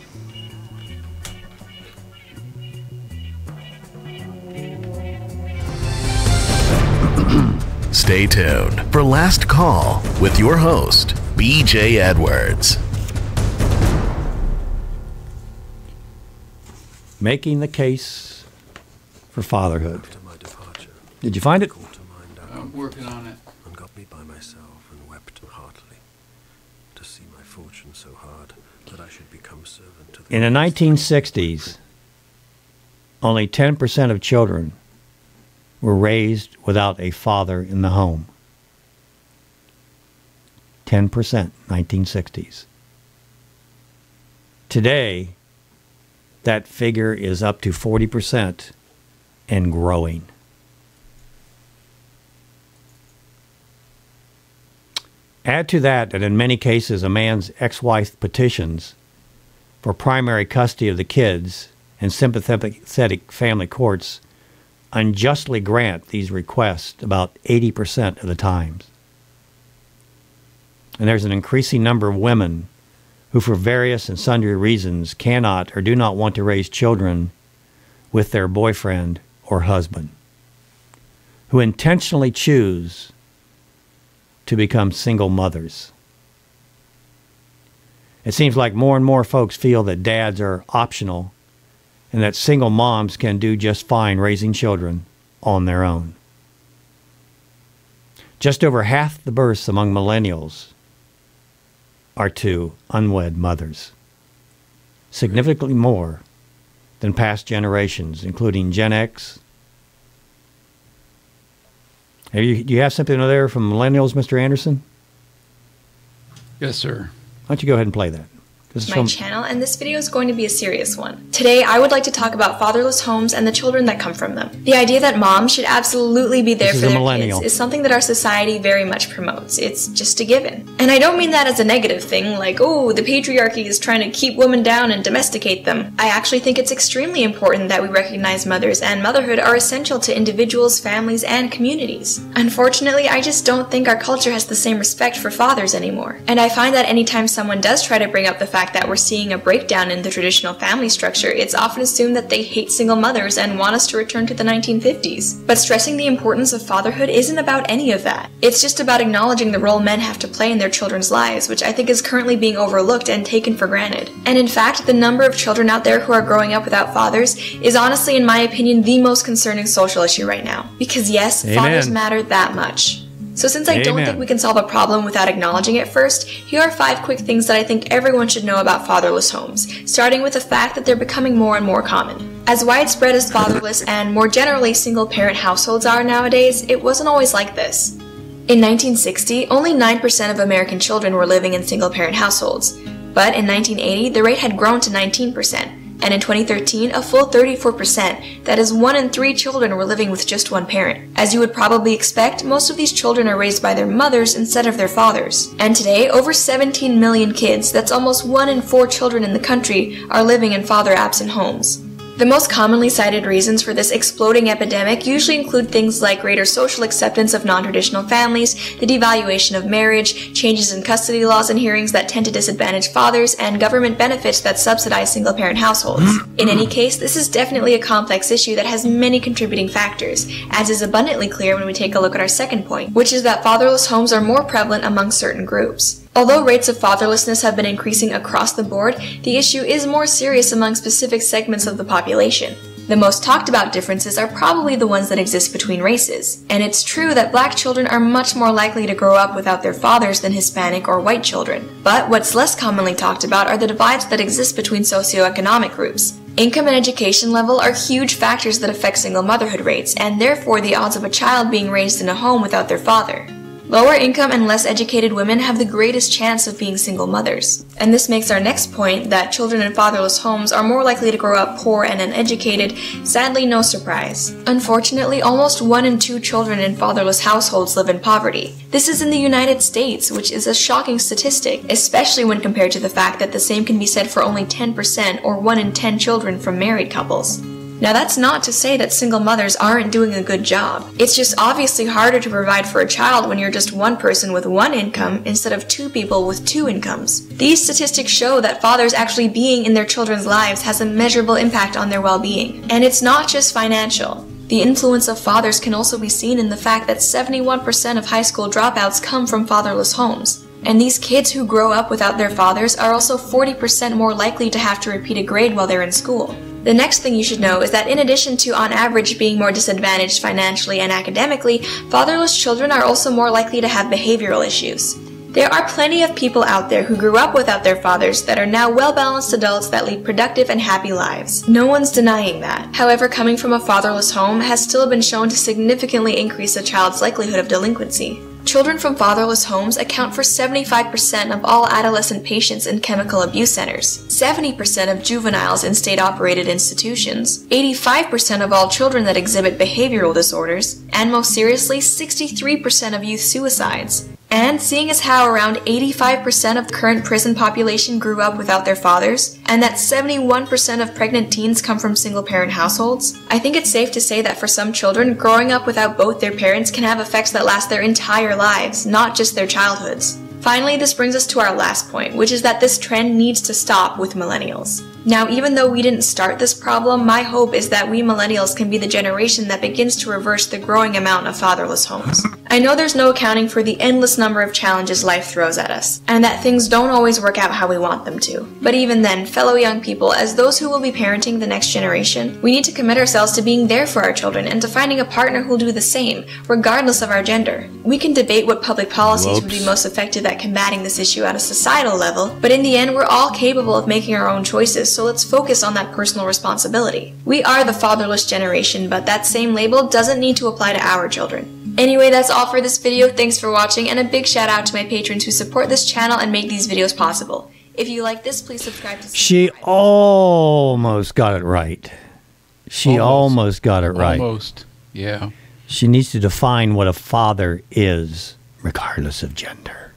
Stay tuned for Last Call with your host, B.J. Edwards. Making the case for fatherhood. Did you find it? I'm working on it. And got me by myself and wept heartily to see my fortune so hard that I should become servant to the... In the 1960s, only 10% of children were raised without a father in the home. 10%, 1960s. Today, that figure is up to 40% and growing. Add to that in many cases, a man's ex-wife petitions for primary custody of the kids, and sympathetic family courts unjustly grant these requests about 80% of the times. And there's an increasing number of women who for various and sundry reasons cannot or do not want to raise children with their boyfriend or husband, who intentionally choose to become single mothers. It seems like more and more folks feel that dads are optional and that single moms can do just fine raising children on their own. Just over half the births among millennials are to unwed mothers, significantly more than past generations, including Gen X. Do you have something over there from millennials, Mr. Anderson? Yes, sir. Why don't you go ahead and play that? My channel, and this video is going to be a serious one. Today, I would like to talk about fatherless homes and the children that come from them. The idea that moms should absolutely be there for their kids is something that our society very much promotes. It's just a given. And I don't mean that as a negative thing, like, oh, the patriarchy is trying to keep women down and domesticate them. I actually think it's extremely important that we recognize mothers, and motherhood are essential to individuals, families, and communities. Unfortunately, I just don't think our culture has the same respect for fathers anymore. And I find that anytime someone does try to bring up the fact that we're seeing a breakdown in the traditional family structure, it's often assumed that they hate single mothers and want us to return to the 1950s. But stressing the importance of fatherhood isn't about any of that. It's just about acknowledging the role men have to play in their children's lives, which I think is currently being overlooked and taken for granted. And in fact, the number of children out there who are growing up without fathers is honestly, in my opinion, the most concerning social issue right now. Because yes, Amen. Fathers matter that much. So since I don't think we can solve a problem without acknowledging it first, here are 5 quick things that I think everyone should know about fatherless homes, starting with the fact that they're becoming more and more common. As widespread as fatherless and more generally single-parent households are nowadays, it wasn't always like this. In 1960, only 9% of American children were living in single-parent households, but in 1980, the rate had grown to 19%. And in 2013, a full 34%, that is 1 in 3 children were living with just one parent. As you would probably expect, most of these children are raised by their mothers instead of their fathers. And today, over 17 million kids, that's almost 1 in 4 children in the country, are living in father-absent homes. The most commonly cited reasons for this exploding epidemic usually include things like greater social acceptance of non-traditional families, the devaluation of marriage, changes in custody laws and hearings that tend to disadvantage fathers, and government benefits that subsidize single-parent households. In any case, this is definitely a complex issue that has many contributing factors, as is abundantly clear when we take a look at our second point, which is that fatherless homes are more prevalent among certain groups. Although rates of fatherlessness have been increasing across the board, the issue is more serious among specific segments of the population. The most talked about differences are probably the ones that exist between races. And it's true that black children are much more likely to grow up without their fathers than Hispanic or white children. But what's less commonly talked about are the divides that exist between socioeconomic groups. Income and education level are huge factors that affect single motherhood rates, and therefore the odds of a child being raised in a home without their father. Lower income and less educated women have the greatest chance of being single mothers. And this makes our next point, that children in fatherless homes are more likely to grow up poor and uneducated, sadly no surprise. Unfortunately, almost 1 in 2 children in fatherless households live in poverty. This is in the United States, which is a shocking statistic, especially when compared to the fact that the same can be said for only 10% or 1 in 10 children from married couples. Now that's not to say that single mothers aren't doing a good job. It's just obviously harder to provide for a child when you're just one person with one income instead of 2 people with 2 incomes. These statistics show that fathers actually being in their children's lives has a measurable impact on their well-being. And it's not just financial. The influence of fathers can also be seen in the fact that 71% of high school dropouts come from fatherless homes. And these kids who grow up without their fathers are also 40% more likely to have to repeat a grade while they're in school. The next thing you should know is that in addition to on average being more disadvantaged financially and academically, fatherless children are also more likely to have behavioral issues. There are plenty of people out there who grew up without their fathers that are now well-balanced adults that lead productive and happy lives. No one's denying that. However, coming from a fatherless home has still been shown to significantly increase a child's likelihood of delinquency. Children from fatherless homes account for 75% of all adolescent patients in chemical abuse centers, 70% of juveniles in state-operated institutions, 85% of all children that exhibit behavioral disorders, and most seriously, 63% of youth suicides. And seeing as how around 85% of the current prison population grew up without their fathers, and that 71% of pregnant teens come from single-parent households, I think it's safe to say that for some children, growing up without both their parents can have effects that last their entire lives, not just their childhoods. Finally, this brings us to our last point, which is that this trend needs to stop with millennials. Now, even though we didn't start this problem, my hope is that we millennials can be the generation that begins to reverse the growing amount of fatherless homes. I know there's no accounting for the endless number of challenges life throws at us, and that things don't always work out how we want them to. But even then, fellow young people, as those who will be parenting the next generation, we need to commit ourselves to being there for our children and to finding a partner who'll do the same, regardless of our gender. We can debate what public policies would be most effective at combating this issue at a societal level, but in the end, we're all capable of making our own choices, so let's focus on that personal responsibility. We are the fatherless generation, but that same label doesn't need to apply to our children. Anyway, that's all for this video. Thanks for watching, and a big shout out to my patrons who support this channel and make these videos possible. If you like this, please subscribe to She almost got it right. She almost got it right. Almost, yeah. She needs to define what a father is, regardless of gender.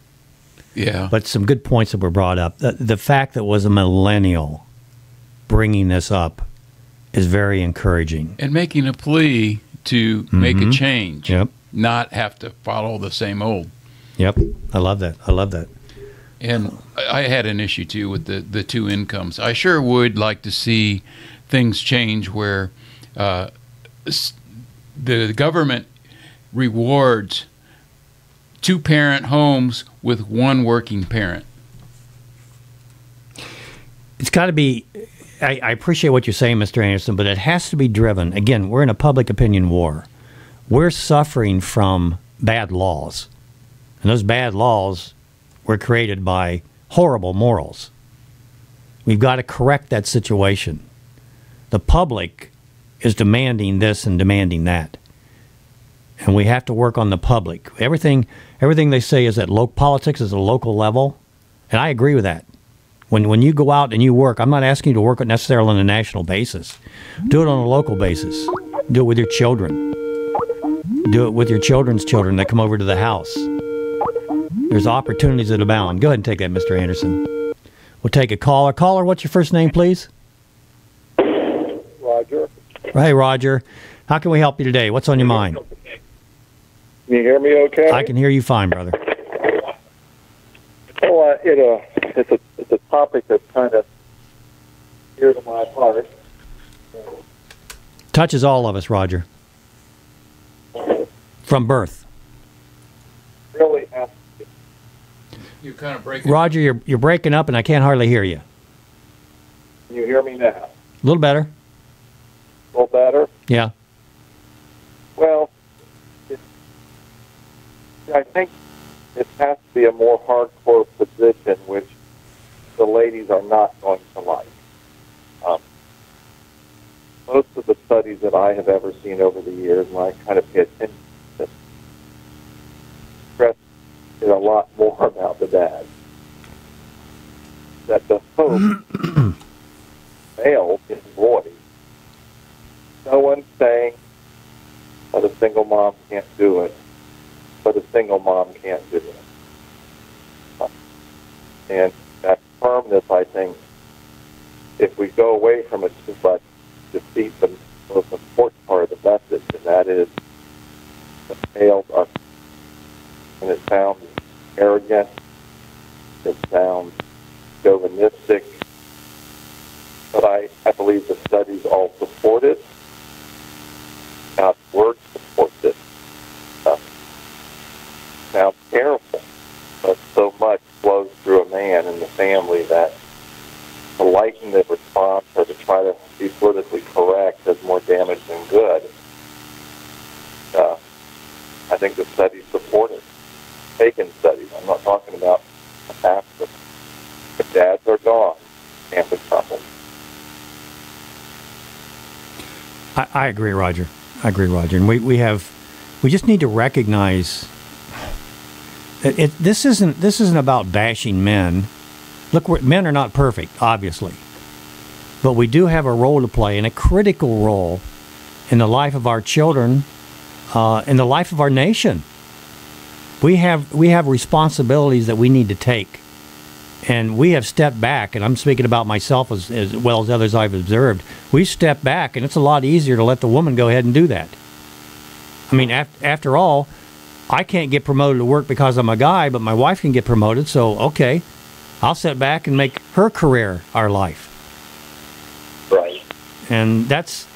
Yeah. But some good points that were brought up. The fact that it was a millennial bringing this up is very encouraging. And making a plea to make a change. Yep. Not have to follow the same old. Yep. I love that. I love that. And I had an issue, too, with the two incomes. I sure would like to see things change where the government rewards two-parent homes with one working parent. It's got to be... I appreciate what you're saying, Mr. Anderson, but it has to be driven. Again, we're in a public opinion war. We're suffering from bad laws. And those bad laws were created by horrible morals. We've got to correct that situation. The public is demanding this and demanding that. And we have to work on the public. Everything they say is that politics is a local level. And I agree with that. When you go out and you work, I'm not asking you to work necessarily on a national basis. Do it on a local basis. Do it with your children. Do it with your children's children that come over to the house. There's opportunities that abound. Go ahead and take that, Mr. Anderson. We'll take a caller. Caller, what's your first name, please? Roger. Hey, Roger. How can we help you today? What's on your mind? Can you hear me okay? I can hear you fine, brother. Well, it's a topic that's kind of dear to my heart. Touches all of us, Roger. From birth. Really has to. You kind of breaking. Roger, you're breaking up, and I can't hardly hear you. Can you hear me now? A little better. A little better? Yeah. Well, I think it has to be a more hardcore position, which the ladies are not going to like. Most of the studies that I have ever seen over the years, and I kind of pay attention to this, stress is a lot more about the dad. That the hope, male is boys. No one's saying that a single mom can't do it, but a single mom can't do it. And that firmness, I think, if we go away from it too much, defeat the most important part of the message, and that is the males are, and it sounds arrogant, it sounds chauvinistic, but I believe the studies all support it. God's word supports it. Sounds terrible, but so much flows through a man in the family that to lighten the response or to try to be politically correct does more damage than good. I think the studies support it. Taken studies. I'm not talking about the past. If dads are gone, family crumbles. I agree, Roger. I agree, Roger. And we just need to recognize that this isn't about bashing men. Look, men are not perfect, obviously, but we do have a role to play, and a critical role in the life of our children, in the life of our nation. We have responsibilities that we need to take, and we have stepped back. And I'm speaking about myself as well as others I've observed. We stepped back, and it's a lot easier to let the woman go ahead and do that. I mean, after all, I can't get promoted to work because I'm a guy, but my wife can get promoted, so okay, I'll sit back and make her career our life. Right. And that's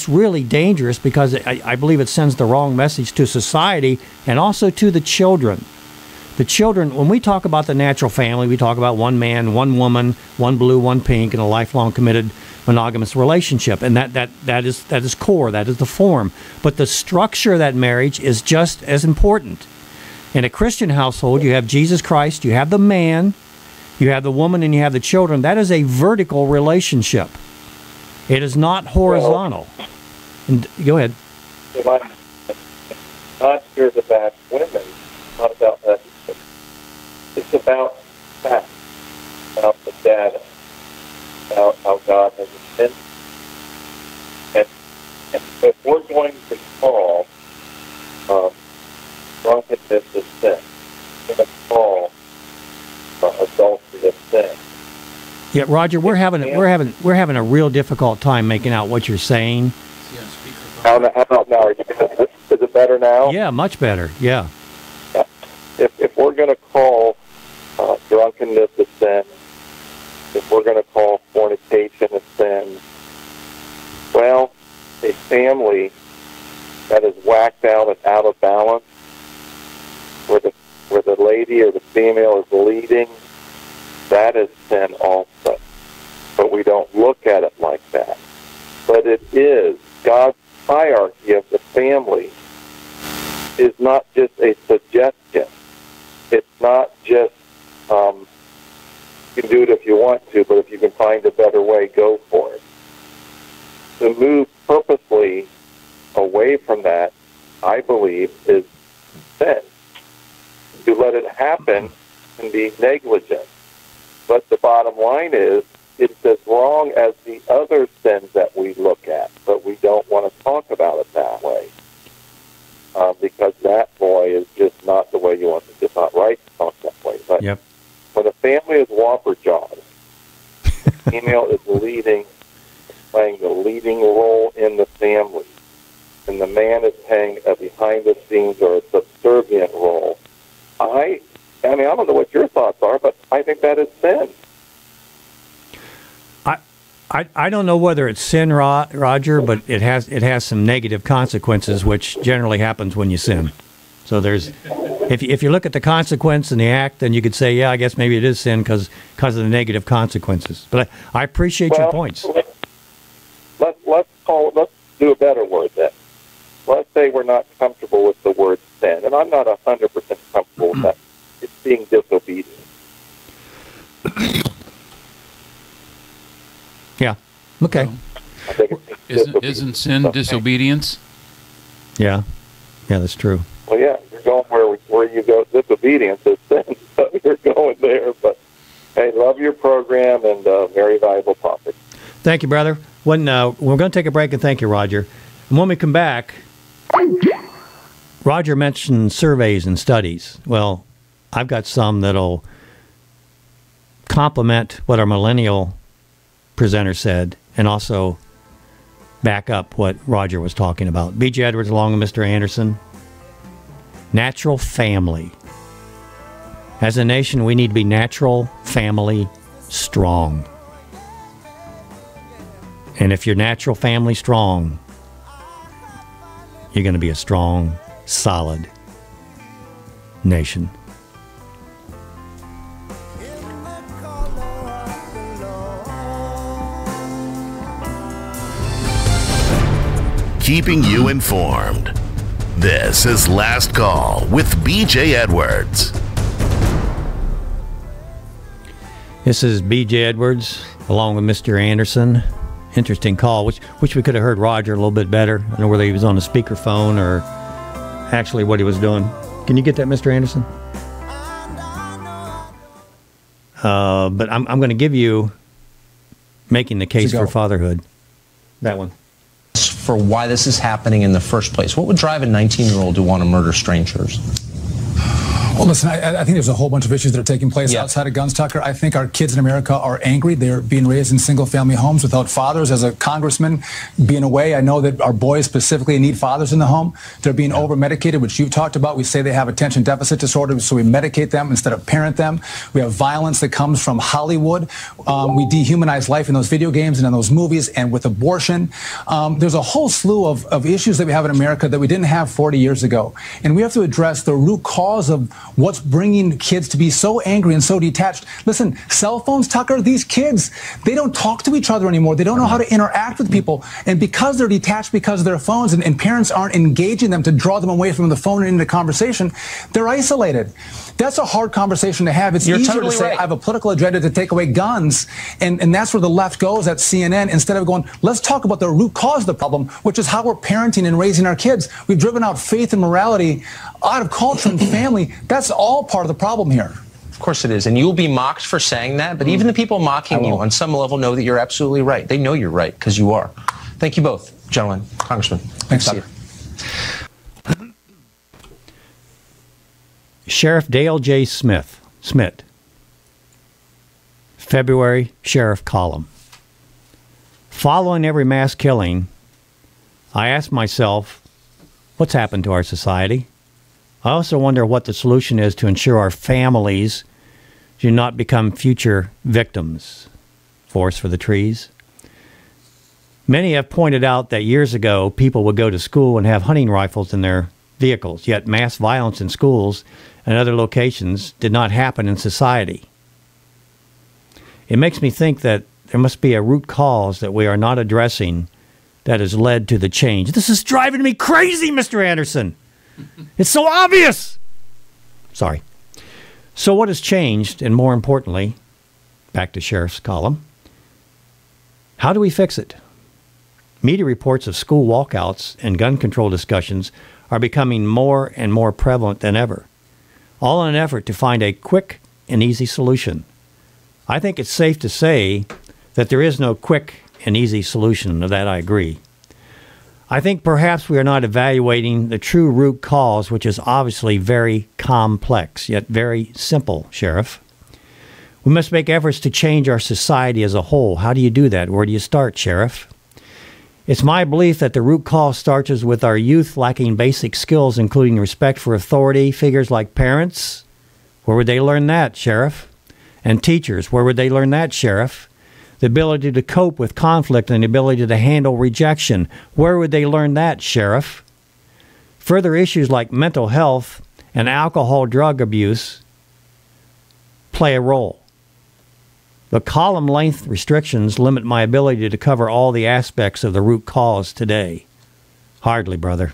really dangerous because I believe it sends the wrong message to society and also to the children. The children, when we talk about the natural family, we talk about one man, one woman, one blue, one pink, and a lifelong committed monogamous relationship. And that is core, that is the form. But the structure of that marriage is just as important. In a Christian household, you have Jesus Christ, you have the man, you have the woman, and you have the children. That is a vertical relationship. It is not horizontal. And go ahead. Not sure about women, not about that. It's about facts, about the data, about how God has intended. And if we're going to call drunkenness a sin, we're going to call adultery a sin. Yeah, Roger, we're having a real difficult time making out what you're saying. How about now? Is it better now? Yeah, much better. Yeah. If we're going to call drunkenness a sin, if we're going to call fornication a sin, well, a family that is whacked out and out of balance, where the lady or the female is leading, that is sin also. But we don't look at it like that. But it is. God's hierarchy of the family is not just a suggestion. It's not just, you can do it if you want to, but if you can find a better way, go for it. To move purposely away from that, I believe, is sin. To let it happen can be negligent. But the bottom line is, it's as wrong as the other sins that we look at, but we don't want to talk about it that way. Because that, boy, is just not the way you want it. It's just not right to talk that way. But yep. When a family is whopper jaws, the female is playing the leading role in the family, and the man is playing a behind-the-scenes or a subservient role. I don't know what your thoughts are, but I think that is sin. I don't know whether it's sin, Roger, but it has some negative consequences, which generally happens when you sin. So if you look at the consequence and the act, then you could say, yeah, I guess maybe it is sin because of the negative consequences. But I appreciate your points. Let's do a better word then. Let's say we're not comfortable with the word sin, and I'm not 100% comfortable with that. It's being disobedient. Yeah. Okay. Isn't sin disobedience? Yeah. Yeah, that's true. Well, yeah, you're going where you go. Disobedience is sin, so you're going there. But hey, love your program and very valuable topic. Thank you, brother. We're going to take a break, and thank you, Roger. And when we come back, Roger mentioned surveys and studies. Well, I've got some that'll complement what our millennial presenter said and also back up what Roger was talking about. B.J. Edwards along with Mr. Anderson. Natural family. As a nation, we need to be natural family strong. And if you're natural family strong, you're going to be a strong, solid nation. Keeping you informed. This is Last Call with B.J. Edwards. This is B.J. Edwards along with Mr. Anderson. Interesting call, which we could have heard Roger a little bit better. I don't know whether he was on a speakerphone or actually what he was doing. Can you get that, Mr. Anderson? But I'm going to give you Making the Case for Fatherhood. That one. For why this is happening in the first place. What would drive a 19-year-old to want to murder strangers? Well, listen, I think there's a whole bunch of issues that are taking place outside of guns, Tucker. I think our kids in America are angry. They're being raised in single-family homes without fathers. As a congressman being away, I know that our boys specifically need fathers in the home. They're being over-medicated, which you've talked about. We say they have attention deficit disorder, so we medicate them instead of parent them. We have violence that comes from Hollywood. We dehumanize life in those video games and in those movies, and with abortion. There's a whole slew of issues that we have in America that we didn't have 40 years ago. And we have to address the root cause of what's bringing kids to be so angry and so detached. Listen, cell phones, Tucker, these kids, they don't talk to each other anymore. They don't know how to interact with people. And because they're detached because of their phones and parents aren't engaging them to draw them away from the phone and into conversation, they're isolated. That's a hard conversation to have. It's easier to say, I have a political agenda to take away guns. And that's where the left goes at CNN, instead of going, let's talk about the root cause of the problem, which is how we're parenting and raising our kids. We've driven out faith and morality out of culture and family. That's all part of the problem here. Of course it is. And you'll be mocked for saying that. But even the people mocking you on some level know that you're absolutely right. They know you're right because you are. Thank you both, gentlemen. Congressman. Thanks, Tucker. Sheriff Dale J. Smith, February Sheriff column. Following every mass killing, I ask myself, what's happened to our society? I also wonder what the solution is to ensure our families do not become future victims. Forest for the trees. Many have pointed out that years ago, people would go to school and have hunting rifles in their vehicles, yet mass violence in schools and other locations did not happen in society. It makes me think that there must be a root cause that we are not addressing that has led to the change. This is driving me crazy, Mr. Anderson. It's so obvious. Sorry. So what has changed, and more importantly, back to Sheriff's column, how do we fix it? Media reports of school walkouts and gun control discussions are becoming more and more prevalent than ever, all in an effort to find a quick and easy solution. I think it's safe to say that there is no quick and easy solution. Of that I agree. I think perhaps we are not evaluating the true root cause, which is obviously very complex, yet very simple, Sheriff. We must make efforts to change our society as a whole. How do you do that? Where do you start, Sheriff? It's my belief that the root cause starts with our youth lacking basic skills, including respect for authority figures like parents. Where would they learn that, Sheriff? And teachers, where would they learn that, Sheriff? The ability to cope with conflict and the ability to handle rejection. Where would they learn that, Sheriff? Further issues like mental health and alcohol drug abuse play a role. The column length restrictions limit my ability to cover all the aspects of the root cause today. Hardly, brother.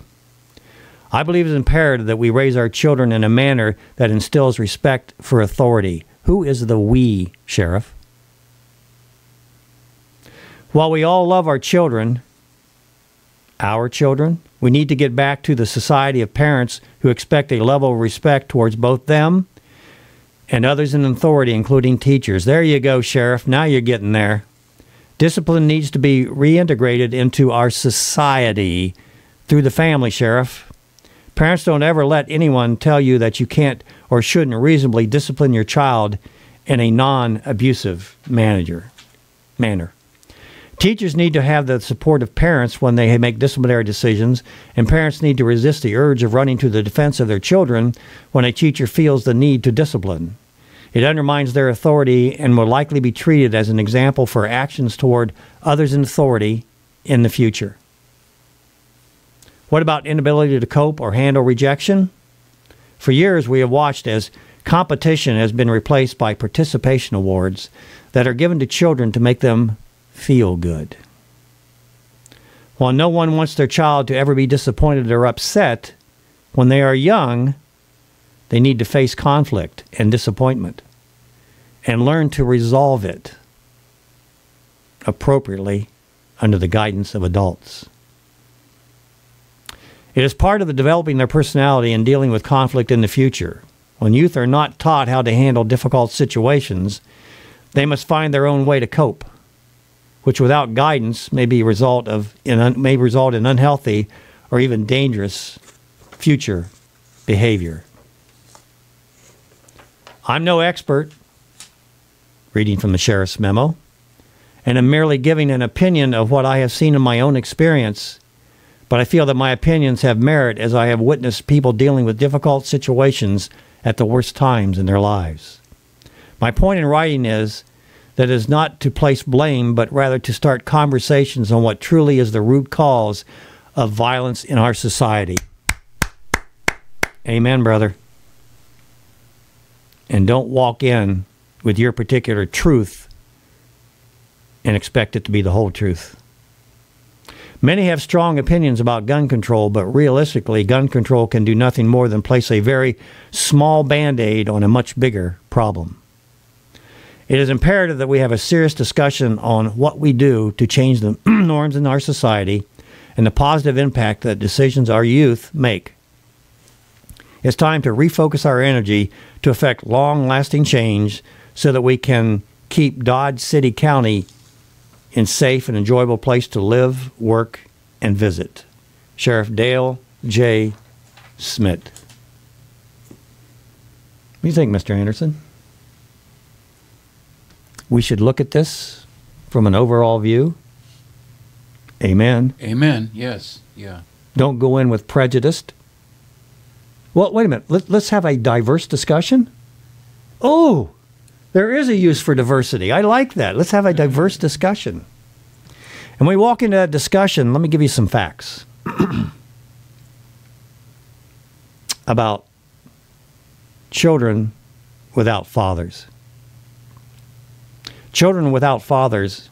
I believe it's imperative that we raise our children in a manner that instills respect for authority. Who is the we, Sheriff? While we all love our children, we need to get back to the society of parents who expect a level of respect towards both them and others in authority, including teachers. There you go, Sheriff. Now you're getting there. Discipline needs to be reintegrated into our society through the family, Sheriff. Parents, don't ever let anyone tell you that you can't or shouldn't reasonably discipline your child in a non-abusive manner. Teachers need to have the support of parents when they make disciplinary decisions, and parents need to resist the urge of running to the defense of their children when a teacher feels the need to discipline. It undermines their authority and will likely be treated as an example for actions toward others in authority in the future. What about inability to cope or handle rejection? For years, we have watched as competition has been replaced by participation awards that are given to children to make them feel good. While no one wants their child to ever be disappointed or upset, when they are young, they need to face conflict and disappointment and learn to resolve it appropriately under the guidance of adults. It is part of the developing their personality and dealing with conflict in the future. When youth are not taught how to handle difficult situations, they must find their own way to cope, which without guidance may result in unhealthy or even dangerous future behavior. I'm no expert, reading from the sheriff's memo, and am merely giving an opinion of what I have seen in my own experience, but I feel that my opinions have merit as I have witnessed people dealing with difficult situations at the worst times in their lives. My point in writing is that it is not to place blame, but rather to start conversations on what truly is the root cause of violence in our society. Amen, brother. And don't walk in with your particular truth and expect it to be the whole truth. Many have strong opinions about gun control, but realistically, gun control can do nothing more than place a very small Band-Aid on a much bigger problem. It is imperative that we have a serious discussion on what we do to change the norms in our society and the positive impact that decisions our youth make. It's time to refocus our energy to effect long-lasting change so that we can keep Dodge City County a safe and enjoyable place to live, work, and visit. Sheriff Dale J. Smith. What do you think, Mr. Anderson? We should look at this from an overall view. Amen. Amen. Yes. Yeah. Don't go in with prejudice. Well, wait a minute. Let's have a diverse discussion. Oh, there is a use for diversity. I like that. Let's have a diverse discussion. And when we walk into that discussion, let me give you some facts about children without fathers. Children without fathers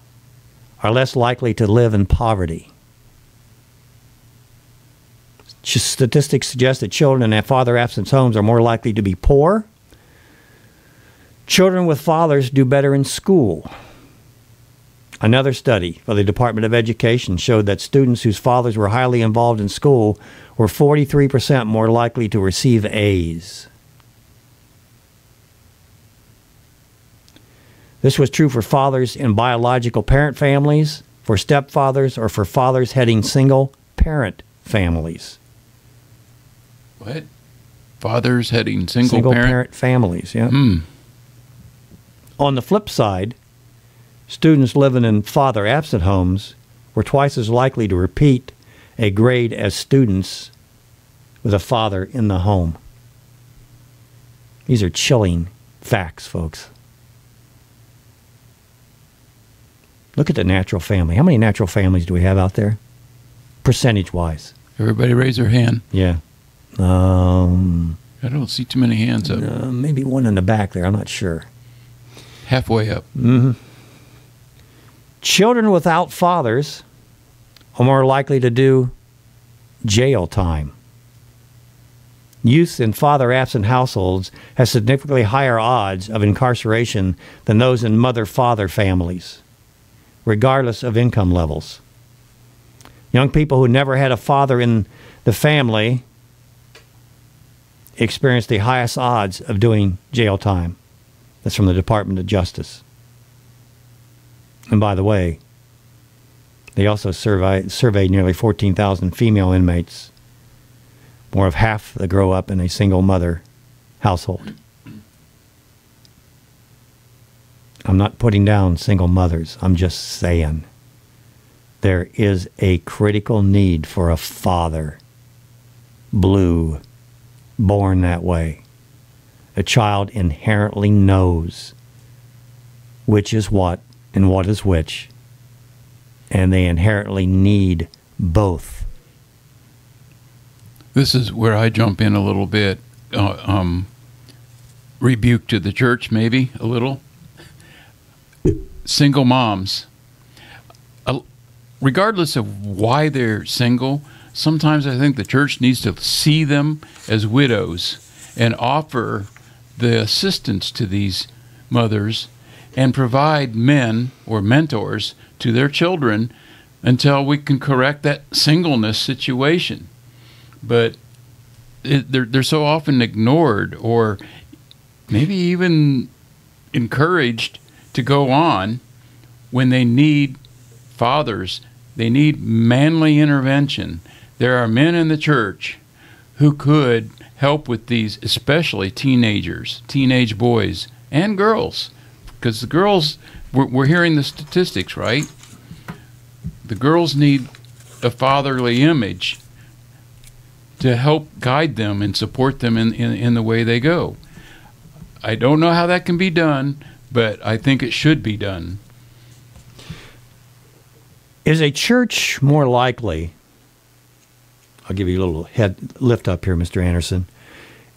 are less likely to live in poverty. Statistics suggest that children in father-absent homes are more likely to be poor. Children with fathers do better in school. Another study by the Department of Education showed that students whose fathers were highly involved in school were 43% more likely to receive A's. This was true for fathers in biological parent families, for stepfathers, or for fathers heading single-parent families. What? Fathers heading single-parent? Single-parent families, yeah. On the flip side, students living in father-absent homes were twice as likely to repeat a grade as students with a father in the home. These are chilling facts, folks. Look at the natural family. How many natural families do we have out there? Percentage-wise. Everybody raise their hand. Yeah. I don't see too many hands up. Maybe one in the back there. I'm not sure. Halfway up. Mm-hmm. Children without fathers are more likely to do jail time. Youth in father-absent households have significantly higher odds of incarceration than those in mother-father families, regardless of income levels. Young people who never had a father in the family experience the highest odds of doing jail time. That's from the Department of Justice. And by the way, they also surveyed nearly 14,000 female inmates. More of half that grow up in a single mother household. I'm not putting down single mothers. I'm just saying there is a critical need for a father, blue, born that way. A child inherently knows which is what and what is which, and they inherently need both. This is where I jump in a little bit. Rebuke to the church, maybe, a little. Single moms, regardless of why they're single, sometimes I think the church needs to see them as widows and offer the assistance to these mothers and provide men or mentors to their children until we can correct that singleness situation. But they're so often ignored or maybe even encouraged to go on when they need fathers. They need manly intervention. There are men in the church who could help with these, especially teenagers, teenage boys and girls, because the girls, we're hearing the statistics, right? The girls need a fatherly image to help guide them and support them in the way they go. I don't know how that can be done, but I think it should be done. Is a church more likely, I'll give you a little head lift up here, Mr. Anderson,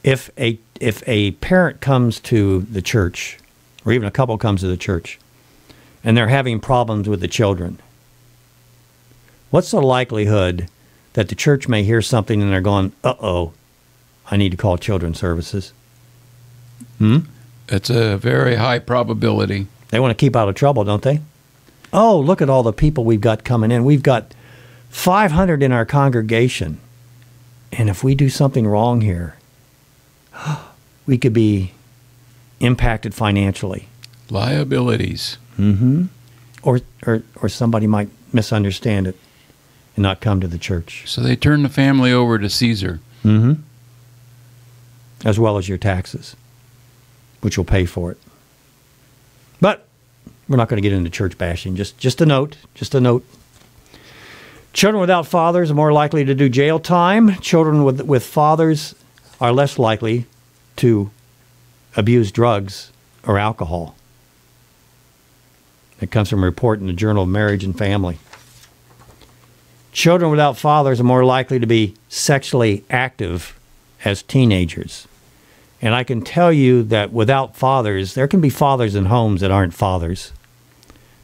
if a parent comes to the church, or even a couple comes to the church, and they're having problems with the children, what's the likelihood that the church may hear something and they're going, uh-oh, I need to call children's services? It's a very high probability. They want to keep out of trouble, don't they? Oh, look at all the people we've got coming in. We've got 500 in our congregation. And if we do something wrong here, we could be impacted financially. Liabilities. Mm-hmm. Or somebody might misunderstand it and not come to the church. So they turn the family over to Caesar. Mm-hmm. As well as your taxes, which will pay for it. But we're not going to get into church bashing. Just a note. Just a note. Children without fathers are more likely to do jail time. Children with fathers are less likely to abuse drugs or alcohol. It comes from a report in the Journal of Marriage and Family. Children without fathers are more likely to be sexually active as teenagers. And I can tell you that without fathers, there can be fathers in homes that aren't fathers.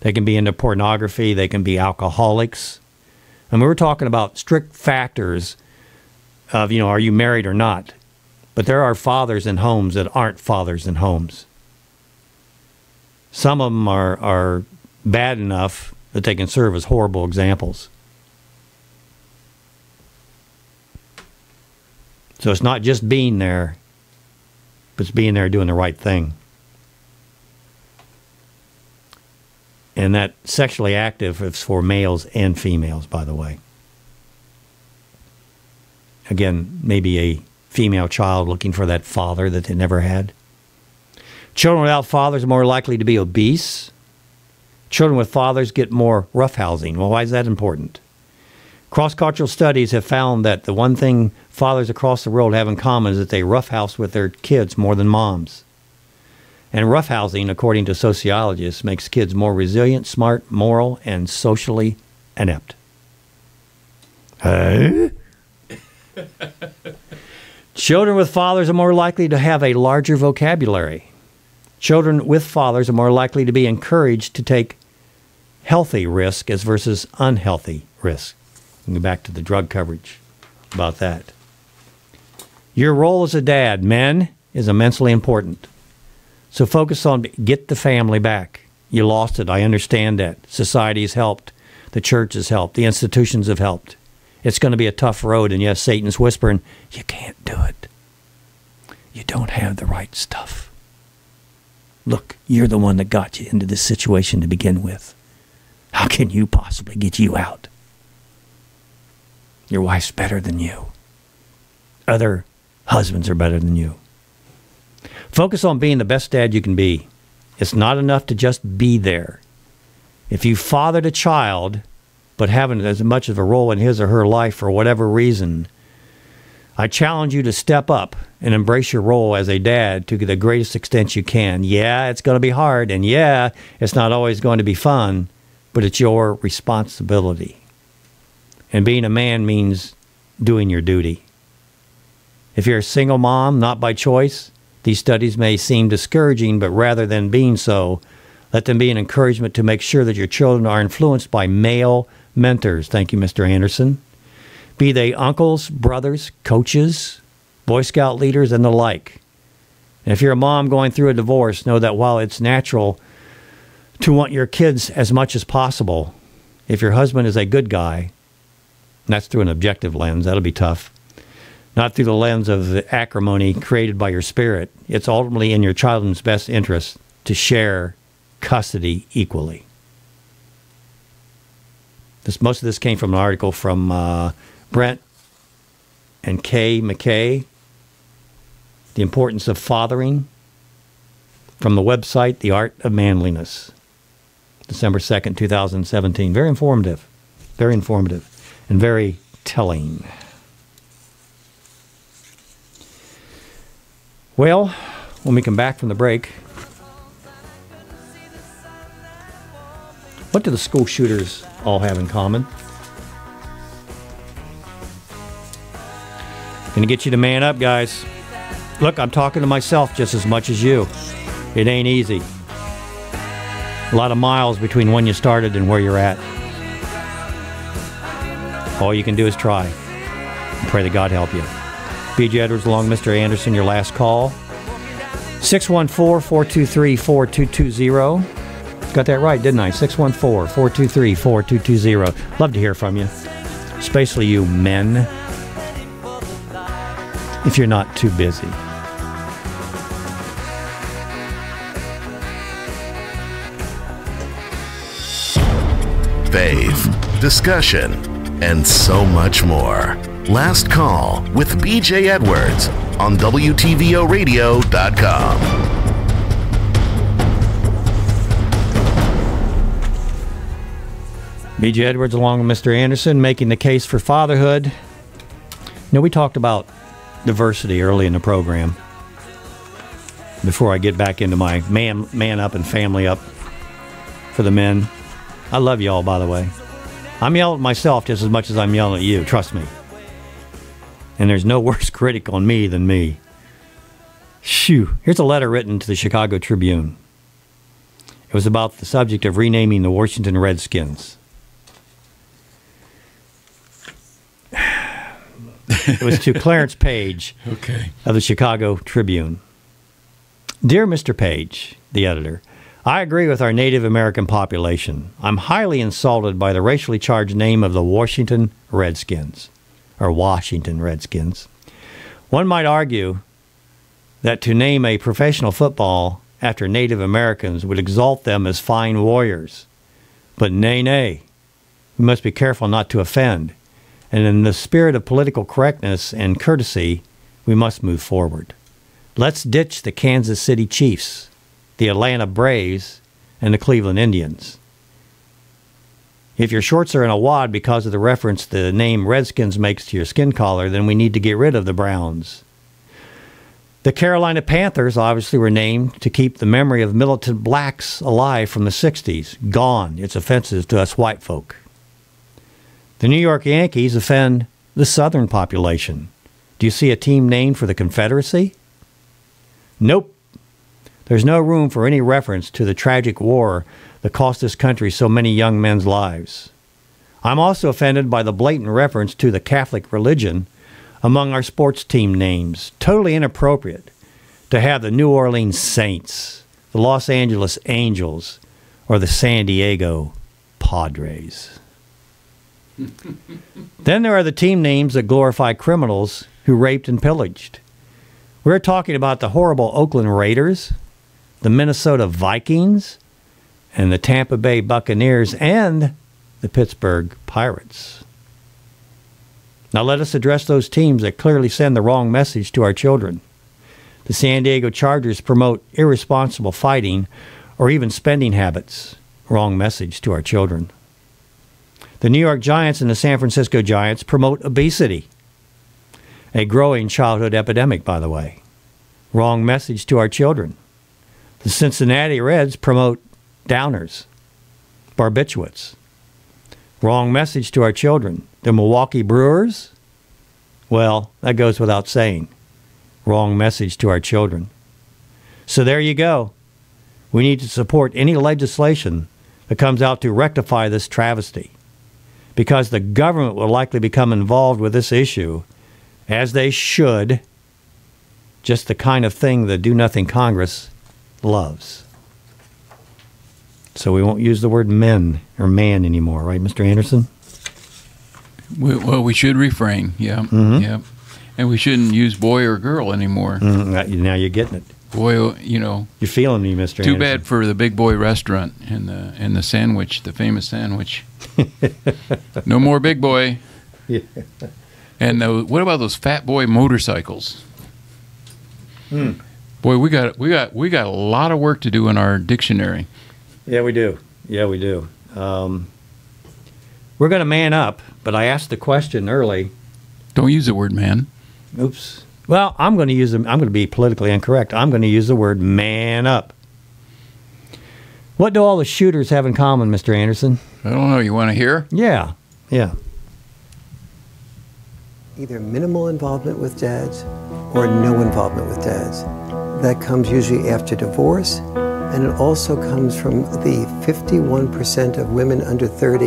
They can be into pornography. They can be alcoholics. And we're talking about strict factors of, are you married or not? But there are fathers in homes that aren't fathers in homes. Some of them are bad enough that they can serve as horrible examples. So it's not just being there, but it's being there doing the right thing. And that sexually active is for males and females, by the way. Again, maybe a female child looking for that father that they never had. Children without fathers are more likely to be obese. Children with fathers get more roughhousing. Well, why is that important? Cross-cultural studies have found that the one thing fathers across the world have in common is that they roughhouse with their kids more than moms. And roughhousing, according to sociologists, makes kids more resilient, smart, moral, and socially inept. Children with fathers are more likely to have a larger vocabulary. Children with fathers are more likely to be encouraged to take healthy risk as versus unhealthy risk. We'll go back to the drug coverage about that. Your role as a dad, men, is immensely important. So focus on get the family back. You lost it. I understand that. Society has helped. The church has helped. The institutions have helped. It's going to be a tough road, and yes, Satan's whispering, you can't do it. You don't have the right stuff. Look, you're the one that got you into this situation to begin with. How can you possibly get you out? Your wife's better than you. Other husbands are better than you. Focus on being the best dad you can be. It's not enough to just be there. If you fathered a child, but haven't as much of a role in his or her life for whatever reason, I challenge you to step up and embrace your role as a dad to the greatest extent you can. Yeah, it's going to be hard, and yeah, it's not always going to be fun, but it's your responsibility. And being a man means doing your duty. If you're a single mom, not by choice, these studies may seem discouraging, but rather than being so, let them be an encouragement to make sure that your children are influenced by male mentors. Thank you, Mr. Anderson. Be they uncles, brothers, coaches, Boy Scout leaders, and the like. And if you're a mom going through a divorce, know that while it's natural to want your kids as much as possible, if your husband is a good guy, and that's through an objective lens, that'll be tough. Not through the lens of the acrimony created by your spirit. It's ultimately in your child's best interest to share custody equally. Most of this came from an article from Brent and Kay McKay, The Importance of Fathering, from the website The Art of Manliness, December 2nd, 2017. Very informative, and very telling. Well, when we come back from the break, what do the school shooters all have in common? Gonna get you to man up, guys. Look, I'm talking to myself just as much as you. It ain't easy. A lot of miles between when you started and where you're at. All you can do is try. And pray that God help you. B.J. Edwards along Mr. Anderson, your last call. 614-423-4220. Got that right, didn't I? 614-423-4220. Love to hear from you. Especially you men. If you're not too busy. Faith, discussion, and so much more. Last Call with BJ Edwards on WTVOradio.com. BJ Edwards along with Mr. Anderson making the case for fatherhood. You know, we talked about diversity early in the program. Before I get back into my man up and family up for the men. I love y'all, by the way. I'm yelling at myself just as much as I'm yelling at you, trust me. And there's no worse critic on me than me. Shoo. Here's a letter written to the Chicago Tribune. It was about the subject of renaming the Washington Redskins. It was to Clarence Page of the Chicago Tribune. Dear Mr. Page, the editor, I agree with our Native American population. I'm highly insulted by the racially charged name of the Washington Redskins, or Washington Redskins. One might argue that to name a professional football after Native Americans would exalt them as fine warriors. But nay, nay, we must be careful not to offend. And in the spirit of political correctness and courtesy, we must move forward. Let's ditch the Kansas City Chiefs, the Atlanta Braves, and the Cleveland Indians. If your shorts are in a wad because of the reference the name Redskins makes to your skin color, then we need to get rid of the Browns. The Carolina Panthers obviously were named to keep the memory of militant blacks alive from the 60s. Gone. It's offensive to us white folk. The New York Yankees offend the Southern population. Do you see a team named for the Confederacy? Nope. There's no room for any reference to the tragic war that cost this country so many young men's lives. I'm also offended by the blatant reference to the Catholic religion among our sports team names. Totally inappropriate to have the New Orleans Saints, the Los Angeles Angels, or the San Diego Padres. Then there are the team names that glorify criminals who raped and pillaged. We're talking about the horrible Oakland Raiders, the Minnesota Vikings, and the Tampa Bay Buccaneers, and the Pittsburgh Pirates. Now let us address those teams that clearly send the wrong message to our children. The San Diego Chargers promote irresponsible fighting or even spending habits. Wrong message to our children. The New York Giants and the San Francisco Giants promote obesity. A growing childhood epidemic, by the way. Wrong message to our children. The Cincinnati Reds promote downers, barbiturates. Wrong message to our children. The Milwaukee Brewers? Well, that goes without saying. Wrong message to our children. So there you go. We need to support any legislation that comes out to rectify this travesty, because the government will likely become involved with this issue, as they should. Just the kind of thing the do-nothing Congress loves. So we won't use the word men or man anymore, right, Mr. Anderson? Well, we should refrain, yeah. Mm-hmm. Yeah. And we shouldn't use boy or girl anymore. Now you're getting it. Boy, you know. You're feeling me, Mr. Too Anderson. bad for the Big Boy restaurant and the sandwich, the famous sandwich. No more Big Boy. Yeah. And what about those fat boy motorcycles? Boy, we got a lot of work to do in our dictionary. Yeah, we do. Yeah, we do. We're going to man up, but I asked the question early. Don't use the word man. Oops. Well, I'm going to be politically incorrect. I'm going to use the word man up. What do all the shooters have in common, Mr. Anderson? I don't know. You want to hear? Yeah. Either minimal involvement with dads or no involvement with dads. That comes usually after divorce, and it also comes from the 51% of women under 30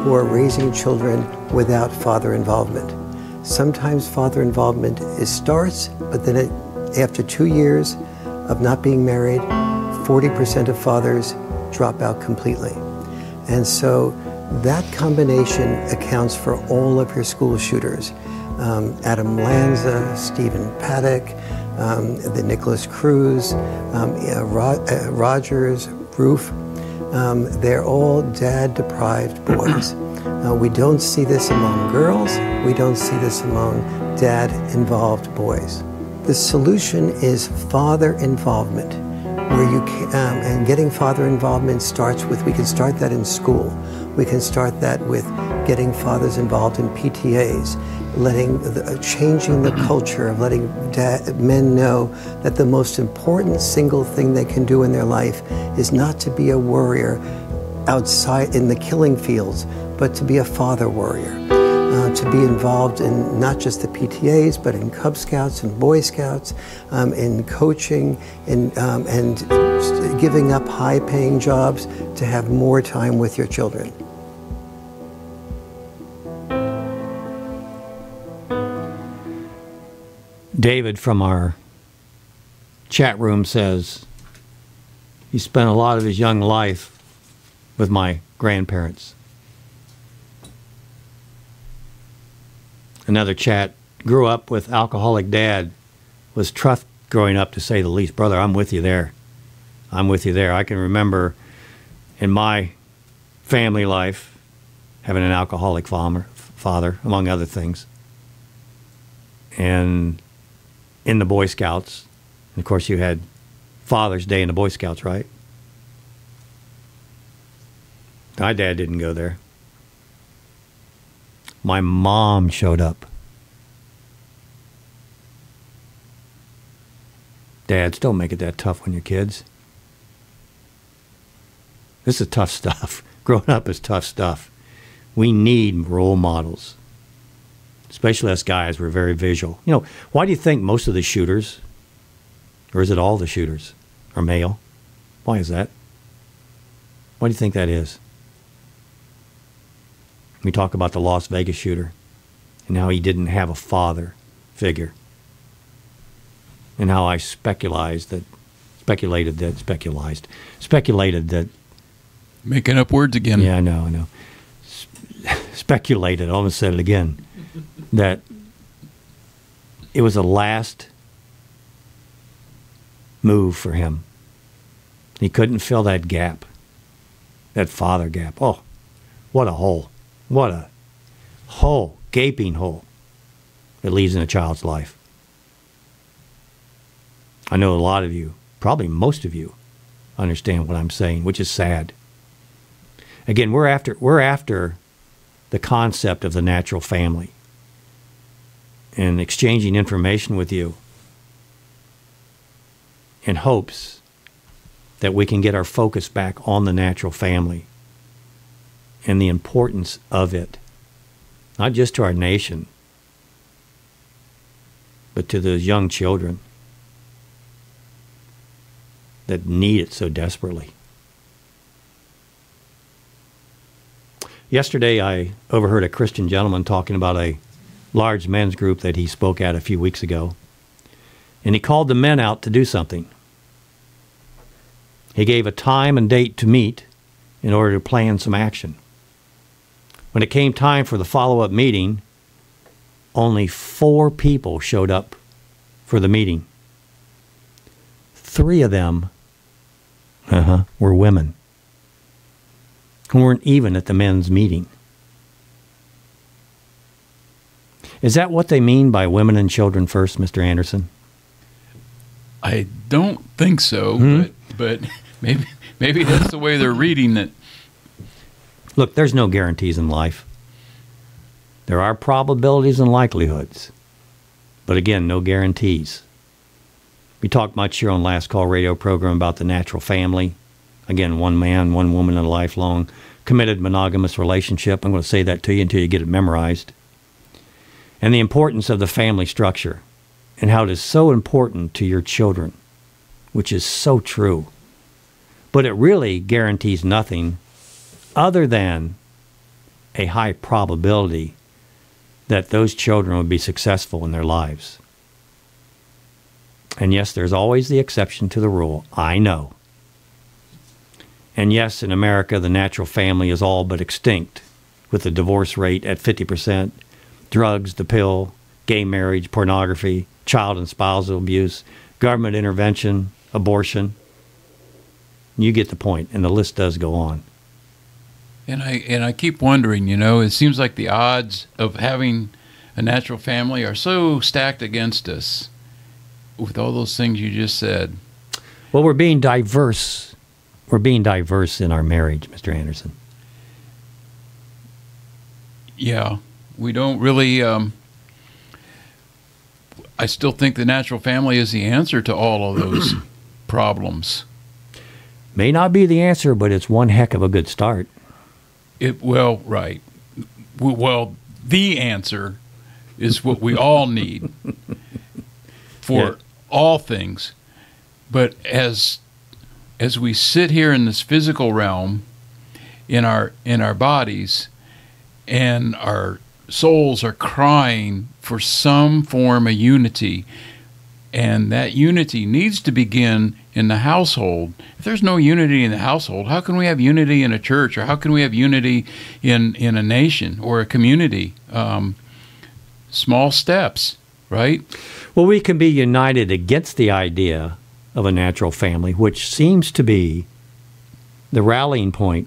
who are raising children without father involvement. Sometimes father involvement starts, but then after 2 years of not being married, 40% of fathers drop out completely. And so that combination accounts for all of your school shooters. Adam Lanza, Stephen Paddock, the Nicholas Cruz, Rogers, Roof. They're all dad-deprived boys. We don't see this among girls. We don't see this among dad-involved boys. The solution is father involvement, where you can, and getting father involvement starts with, we can start that in school. We can start that with getting fathers involved in PTAs, changing the culture of letting men know that the most important single thing they can do in their life is not to be a warrior outside in the killing fields, but to be a father warrior. To be involved in not just the PTAs, but in Cub Scouts and Boy Scouts, in coaching, and giving up high-paying jobs to have more time with your children. David from our chat room says he spent a lot of his young life with my grandparents. Another chat, grew up with alcoholic dad, was tough growing up to say the least. Brother, I'm with you there. I'm with you there. I can remember in my family life having an alcoholic father, among other things. And in the Boy Scouts, and of course you had Father's Day in the Boy Scouts, right? My dad didn't go there. My mom showed up. Dads, don't make it that tough on your kids. This is tough stuff. Growing up is tough stuff. We need role models. Especially us guys, we're very visual. You know, why do you think most of the shooters, or is it all the shooters, are male? Why is that? Why do you think that is? We talk about the Las Vegas shooter and how he didn't have a father figure. And how I speculated that. Making up words again. Yeah, I know. Speculated, I almost said it again, that it was a last move for him. He couldn't fill that gap, that father gap. Oh, what a hole. What a hole, gaping hole that leaves in a child's life. I know a lot of you, probably most of you, understand what I'm saying, which is sad. Again, we're after the concept of the natural family and exchanging information with you in hopes that we can get our focus back on the natural family and the importance of it, not just to our nation, but to those young children that need it so desperately. Yesterday, I overheard a Christian gentleman talking about a large men's group that he spoke at a few weeks ago, and he called the men out to do something. He gave a time and date to meet in order to plan some action. When it came time for the follow-up meeting, only 4 people showed up for the meeting. 3 of them were women who weren't even at the men's meeting. Is that what they mean by women and children first, Mr. Anderson? I don't think so, but maybe that's the way they're reading it. Look, there's no guarantees in life. There are probabilities and likelihoods. But again, no guarantees. We talked much here on Last Call radio program about the natural family. Again, one man, one woman in a lifelong committed monogamous relationship. I'm going to say that to you until you get it memorized. And the importance of the family structure and how it is so important to your children, which is so true. But it really guarantees nothing other than a high probability that those children will be successful in their lives. And yes, there's always the exception to the rule. I know. And yes, in America, the natural family is all but extinct, with the divorce rate at 50%, drugs, the pill, gay marriage, pornography, child and spousal abuse, government intervention, abortion. You get the point, and the list does go on. And I keep wondering, it seems like the odds of having a natural family are so stacked against us with all those things you just said. Well, we're being diverse. We're being diverse in our marriage, Mr. Anderson. Yeah, we don't really... I still think the natural family is the answer to all of those problems. May not be the answer, but it's one heck of a good start. Right. Well, the answer is what we all need for all things. But as we sit here in this physical realm, in our bodies, and our souls are crying for some form of unity, and that unity needs to begin in the household. If there's no unity in the household, how can we have unity in a church, or how can we have unity in a nation or a community? Small steps, right? Well, we can be united against the idea of a natural family, which seems to be the rallying point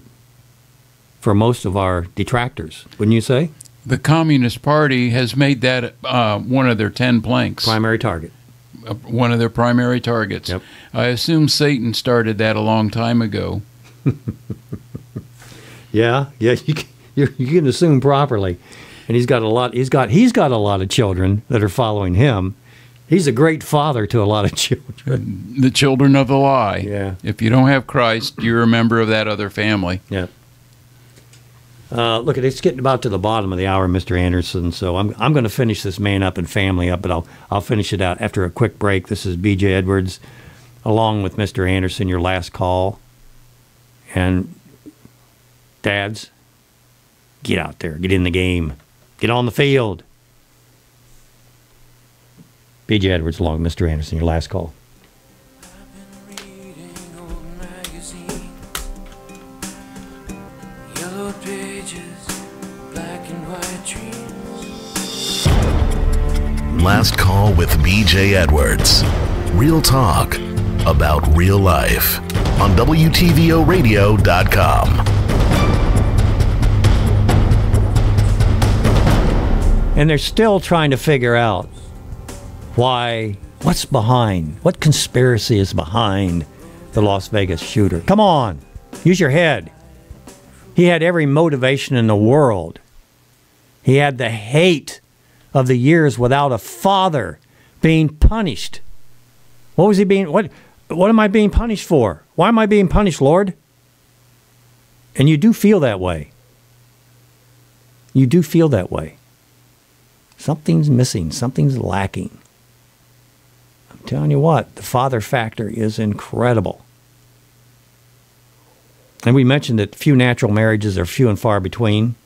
for most of our detractors, wouldn't you say? The Communist Party has made that one of their 10 planks. Primary target. One of their primary targets. Yep. I assume Satan started that a long time ago. Yeah, you can assume properly. And he's got a lot of children that are following him. He's a great father to a lot of children. The children of the lie. Yeah. If you don't have Christ, you're a member of that other family. Yeah. Look, it's getting about to the bottom of the hour, Mr. Anderson, so I'm going to finish this man up and family up, but I'll finish it out after a quick break. This is B.J. Edwards, along with Mr. Anderson, your last call. And dads, get out there, get in the game, get on the field. B.J. Edwards, along with Mr. Anderson, your last call. Last Call with B.J. Edwards. Real talk about real life on WTVOradio.com. And they're still trying to figure out what's behind, what conspiracy is behind the Las Vegas shooter. Come on, use your head. He had every motivation in the world. He had the hate of the years without a father being punished. What was he being, what am I being punished for? Why am I being punished, Lord? And you do feel that way. You do feel that way. Something's missing. Something's lacking. I'm telling you what, the father factor is incredible. And we mentioned that few natural marriages are few and far between.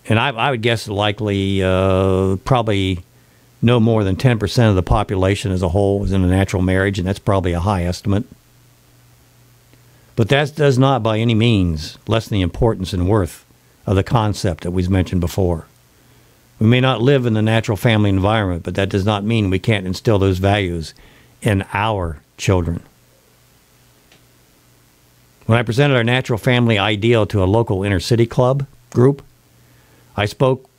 And I would guess likely probably no more than 10% of the population as a whole is in a natural marriage, and that's probably a high estimate. But that does not by any means lessen the importance and worth of the concept that we've mentioned before. We may not live in the natural family environment, but that does not mean we can't instill those values in our children. When I presented our natural family ideal to a local inner city club group, I spoke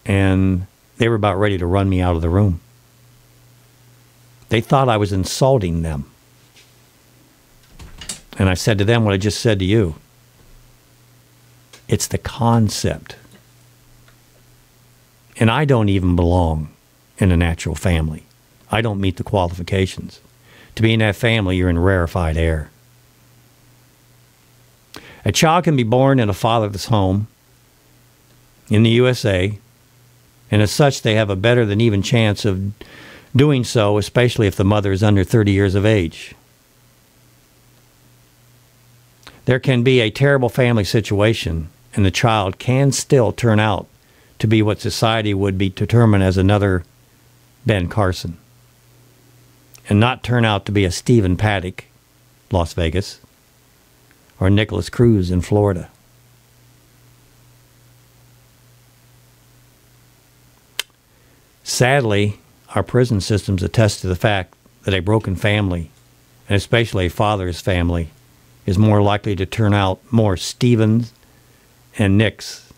and they were about ready to run me out of the room. They thought I was insulting them. And I said to them what I just said to you. It's the concept. And I don't even belong in a natural family. I don't meet the qualifications. To be in that family, you're in rarefied air. A child can be born in a fatherless home in the USA, and as such, they have a better than even chance of doing so, especially if the mother is under 30 years of age. There can be a terrible family situation, and the child can still turn out to be what society would be determined as another Ben Carson, and not turn out to be a Stephen Paddock, Las Vegas, or Nicholas Cruz in Florida. Sadly, our prison systems attest to the fact that a broken family, and especially a father's family, is more likely to turn out more Stevens and Nicks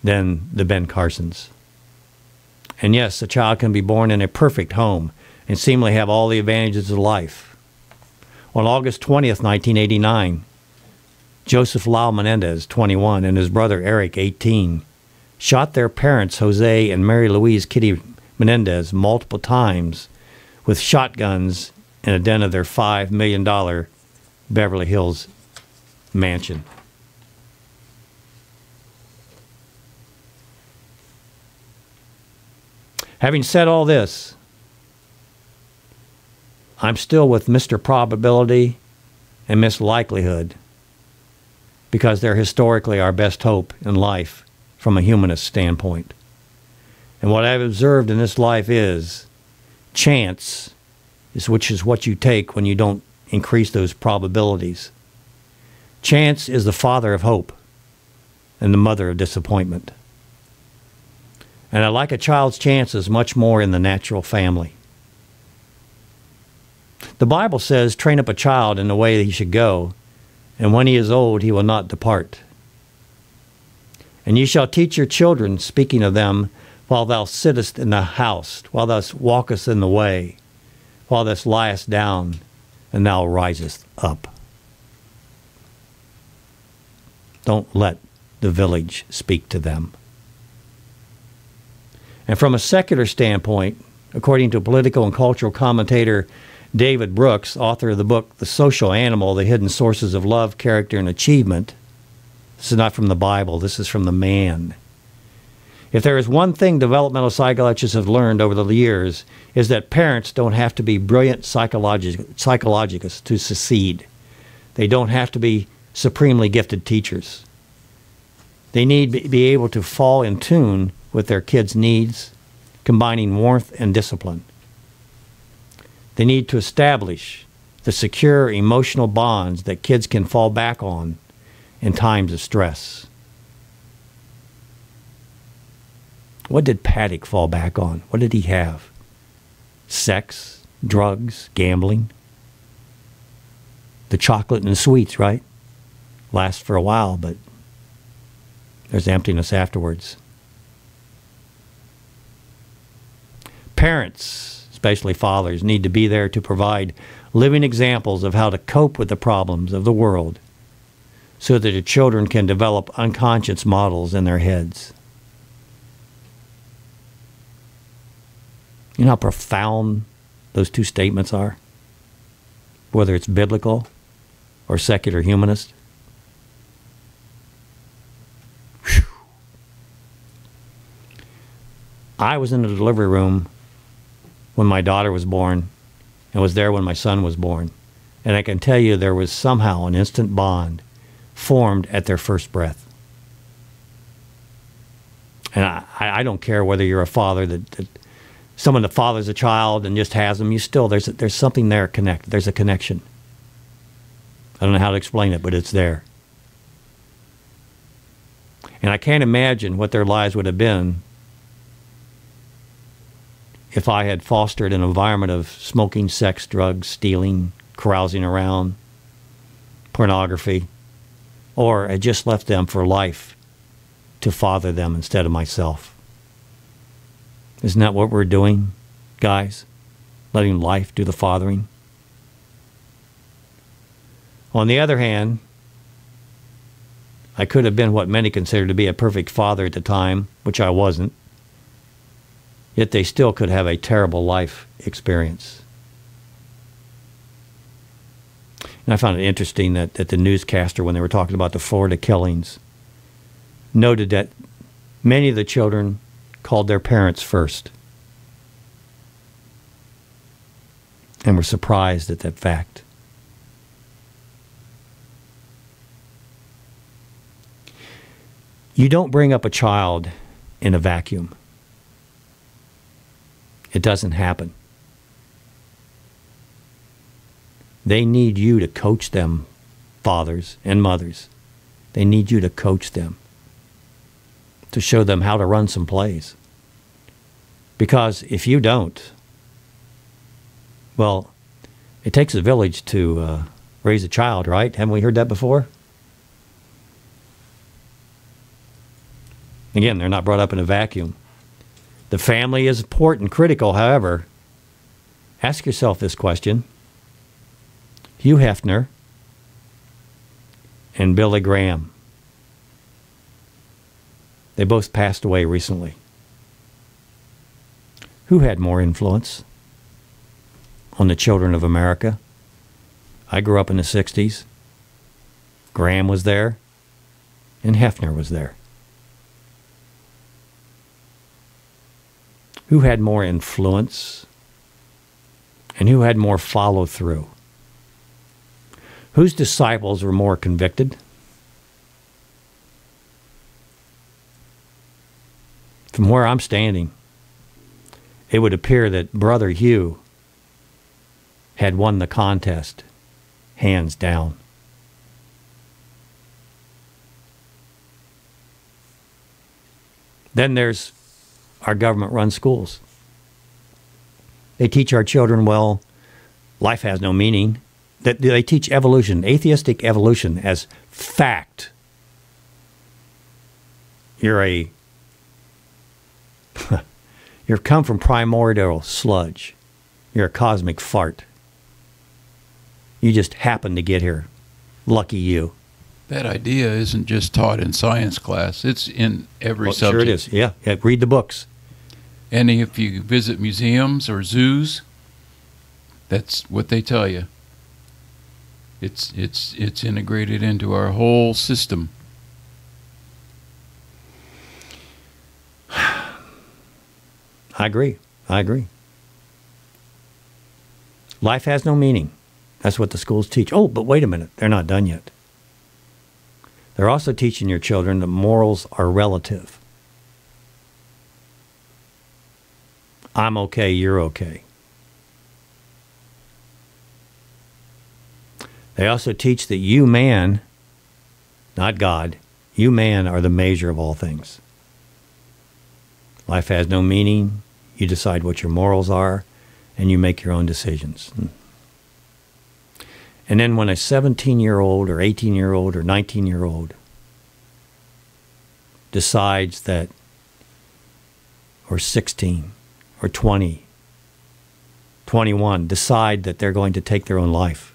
than the Ben Carsons. And yes, a child can be born in a perfect home and seemingly have all the advantages of life. On August 20th, 1989, Joseph Lau Menendez, 21, and his brother Eric, 18, shot their parents, Jose and Mary Louise Kitty Menendez, multiple times with shotguns in a den of their $5 million Beverly Hills mansion. Having said all this, I'm still with Mr. Probability and Miss Likelihood because they're historically our best hope in life from a humanist standpoint. And what I've observed in this life is chance, which is what you take when you don't increase those probabilities. Chance is the father of hope and the mother of disappointment. And I like a child's chances much more in the natural family. The Bible says, train up a child in the way that he should go, and when he is old, he will not depart. And ye shall teach your children, speaking of them, while thou sittest in the house, while thou walkest in the way, while thou liest down, and thou risest up. Don't let the village speak to them. And from a secular standpoint, according to political and cultural commentator David Brooks, author of the book The Social Animal, The Hidden Sources of Love, Character, and Achievement, this is not from the Bible, this is from the man. If there is one thing developmental psychologists have learned over the years, is that parents don't have to be brilliant psychologists to succeed. They don't have to be supremely gifted teachers. They need to be able to fall in tune with their kids' needs, combining warmth and discipline. They need to establish the secure emotional bonds that kids can fall back on in times of stress. What did Paddock fall back on? What did he have? Sex, drugs, gambling. The chocolate and the sweets, right? Lasts for a while, but there's emptiness afterwards. Parents, especially fathers, need to be there to provide living examples of how to cope with the problems of the world so that the children can develop unconscious models in their heads. You know how profound those two statements are? Whether it's biblical or secular humanist. Whew. I was in the delivery room when my daughter was born and was there when my son was born. And I can tell you there was somehow an instant bond formed at their first breath. And I don't care whether you're a father that someone that fathers a child and just has them, there's something there connected. There's a connection. I don't know how to explain it, but it's there. And I can't imagine what their lives would have been if I had fostered an environment of smoking, sex, drugs, stealing, carousing around, pornography, or had just left them for life to father them instead of myself. Isn't that what we're doing, guys? Letting life do the fathering? On the other hand, I could have been what many consider to be a perfect father at the time, which I wasn't. Yet they still could have a terrible life experience. And I found it interesting that the newscaster, when they were talking about the Florida killings, noted that many of the children called their parents first and were surprised at that fact. You don't bring up a child in a vacuum. It doesn't happen. They need you to coach them, fathers and mothers. They need you to coach them, to show them how to run some plays. Because if you don't, well, it takes a village to raise a child, right? Haven't we heard that before? Again, they're not brought up in a vacuum. The family is important, critical, however. Ask yourself this question. Hugh Hefner and Billy Graham. They both passed away recently. Who had more influence on the children of America? I grew up in the 60s. Graham was there, and Hefner was there. Who had more influence, and who had more follow-through? Whose disciples were more convicted? From where I'm standing, it would appear that Brother Hugh had won the contest, hands down. Then there's our government-run schools. They teach our children, well, life has no meaning. They teach evolution, atheistic evolution, as fact. You've come from primordial sludge. You're a cosmic fart. You just happened to get here. Lucky you. That idea isn't just taught in science class. It's in every subject. Sure it is. Yeah, read the books. And if you visit museums or zoos, that's what they tell you. It's integrated into our whole system. I agree. Life has no meaning. That's what the schools teach. Oh, but wait a minute. They're not done yet. They're also teaching your children that morals are relative. I'm okay, you're okay. They also teach that you, man, not God, you, man, are the measure of all things. Life has no meaning. You decide what your morals are, and you make your own decisions. And then when a 17-year-old or 18-year-old or 19-year-old decides that, or 16 or 20, 21, decide that they're going to take their own life,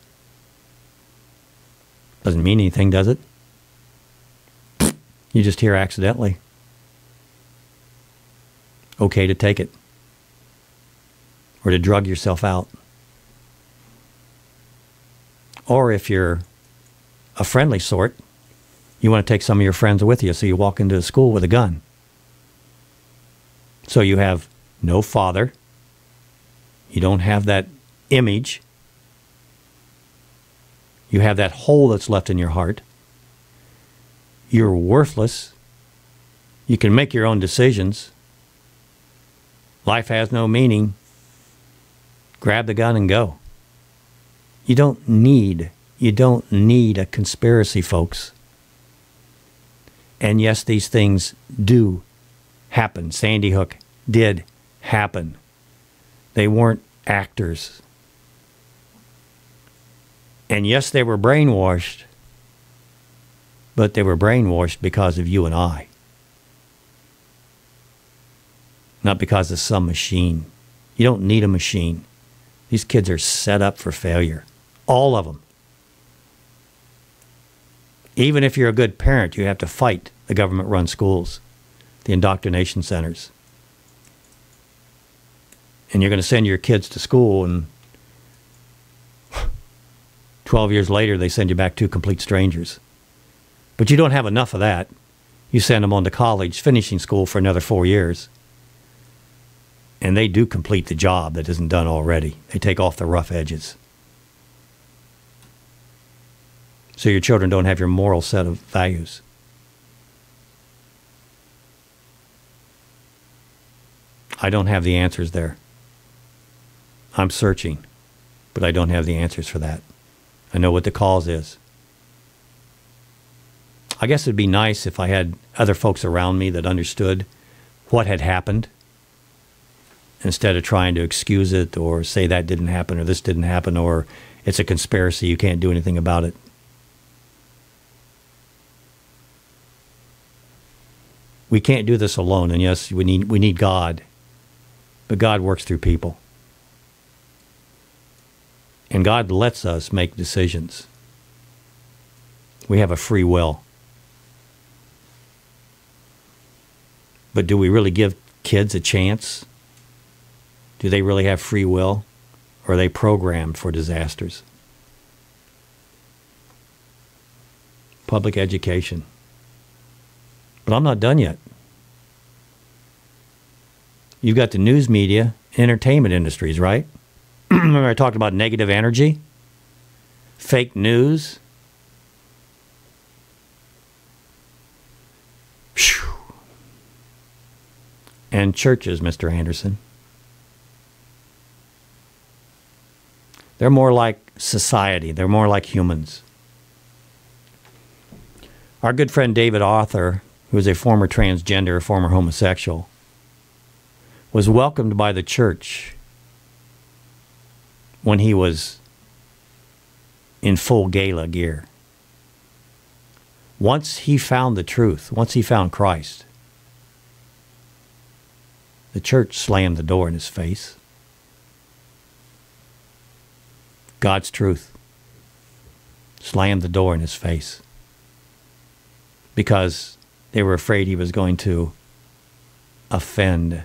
doesn't mean anything, does it? You just hear accidentally. Okay to take it. Or to drug yourself out. Or if you're a friendly sort, you want to take some of your friends with you, so you walk into school with a gun. So you have no father. You don't have that image. You have that hole that's left in your heart. You're worthless. You can make your own decisions. Life has no meaning. Grab the gun and go. You don't need a conspiracy, folks. And yes, these things do happen. Sandy Hook did happen. They weren't actors. And yes, they were brainwashed, but they were brainwashed because of you and I. not because of some machine. You don't need a machine. These kids are set up for failure. All of them. Even if you're a good parent, you have to fight the government-run schools, the indoctrination centers. And you're going to send your kids to school, and 12 years later, they send you back to complete strangers. But you don't have enough of that. You send them on to college, finishing school for another 4 years. And they do complete the job that isn't done already. They take off the rough edges. So your children don't have your moral set of values. I don't have the answers there. I'm searching, but I don't have the answers for that. I know what the cause is. I guess it'd be nice if I had other folks around me that understood what had happened, instead of trying to excuse it or say that didn't happen or this didn't happen or it's a conspiracy, you can't do anything about it. We can't do this alone, and yes, we need God, but God works through people. And God lets us make decisions. We have a free will. But do we really give kids a chance? Do they really have free will? Or are they programmed for disasters? Public education. But I'm not done yet. You've got the news media, entertainment industries, right? Remember I talked about negative energy? Fake news? Whew. And churches, Mr. Anderson. They're more like society. They're more like humans. Our good friend David Arthur, who is a former transgender, former homosexual, was welcomed by the church when he was in full gala gear. Once he found the truth, once he found Christ, the church slammed the door in his face. God's truth slammed the door in his face because they were afraid he was going to offend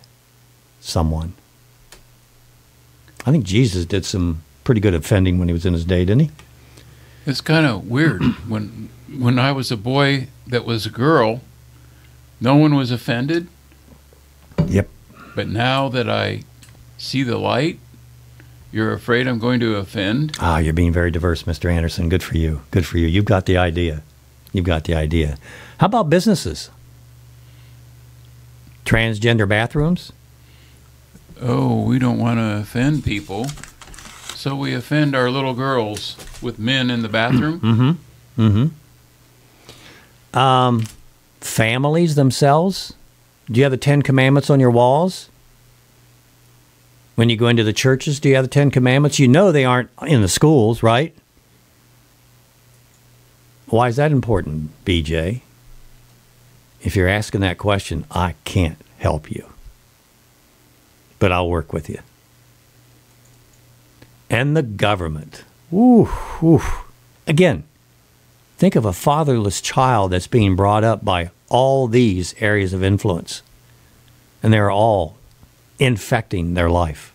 someone. I think Jesus did some pretty good offending when he was in his day, didn't he? It's kind of weird. When I was a boy that was a girl, no one was offended. Yep. But now that I see the light, you're afraid I'm going to offend? Ah, you're being very diverse, Mr. Anderson. Good for you. Good for you. You've got the idea. You've got the idea. How about businesses? Transgender bathrooms? Oh, we don't want to offend people, so we offend our little girls with men in the bathroom. Families themselves? Do you have the 10 Commandments on your walls? When you go into the churches, do you have the 10 Commandments? You know they aren't in the schools, right? Why is that important, BJ? If you're asking that question, I can't help you. But I'll work with you. And the government. Ooh, ooh. Again, think of a fatherless child that's being brought up by all these areas of influence. And they're all infecting their life.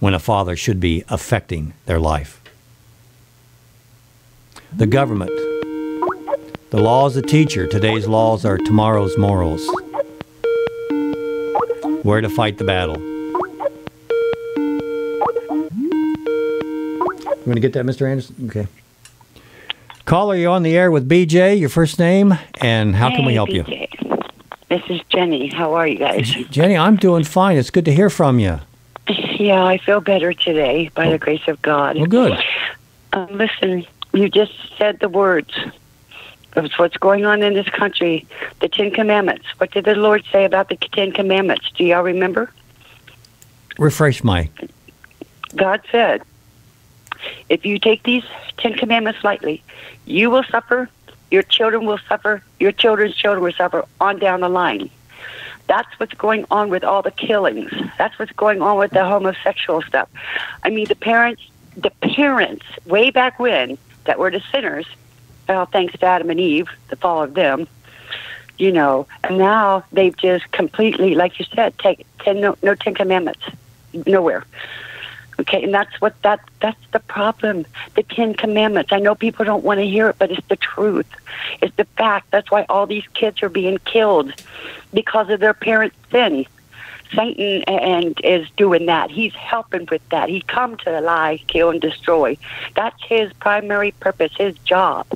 When a father should be affecting their life. The government. The law is a teacher. Today's laws are tomorrow's morals. Where to fight the battle. You want to get that, Mr. Anderson? Okay. Caller, you're on the air with BJ. Your first name, and how can we help BJ. This is Jenny. How are you guys? Jenny, I'm doing fine. It's good to hear from you. Yeah, I feel better today by the grace of God. Well, good. Listen, you just said the words of what's going on in this country, the 10 Commandments. What did the Lord say about the 10 Commandments? Do y'all remember? Refresh my... God said, if you take these 10 Commandments lightly, you will suffer, your children will suffer, your children's children will suffer on down the line. That's what's going on with all the killings. That's what's going on with the homosexual stuff. I mean, the parents way back when that were the sinners, well, thanks to Adam and Eve, the fall of them, you know, and now they've just completely, like you said, no 10 Commandments, nowhere. Okay, and that's the problem. The 10 Commandments. I know people don't want to hear it, but it's the truth. It's the fact. That's why all these kids are being killed, because of their parents' sin. Satan and is doing that. He's helping with that. He come to lie, kill, and destroy. That's his primary purpose, his job.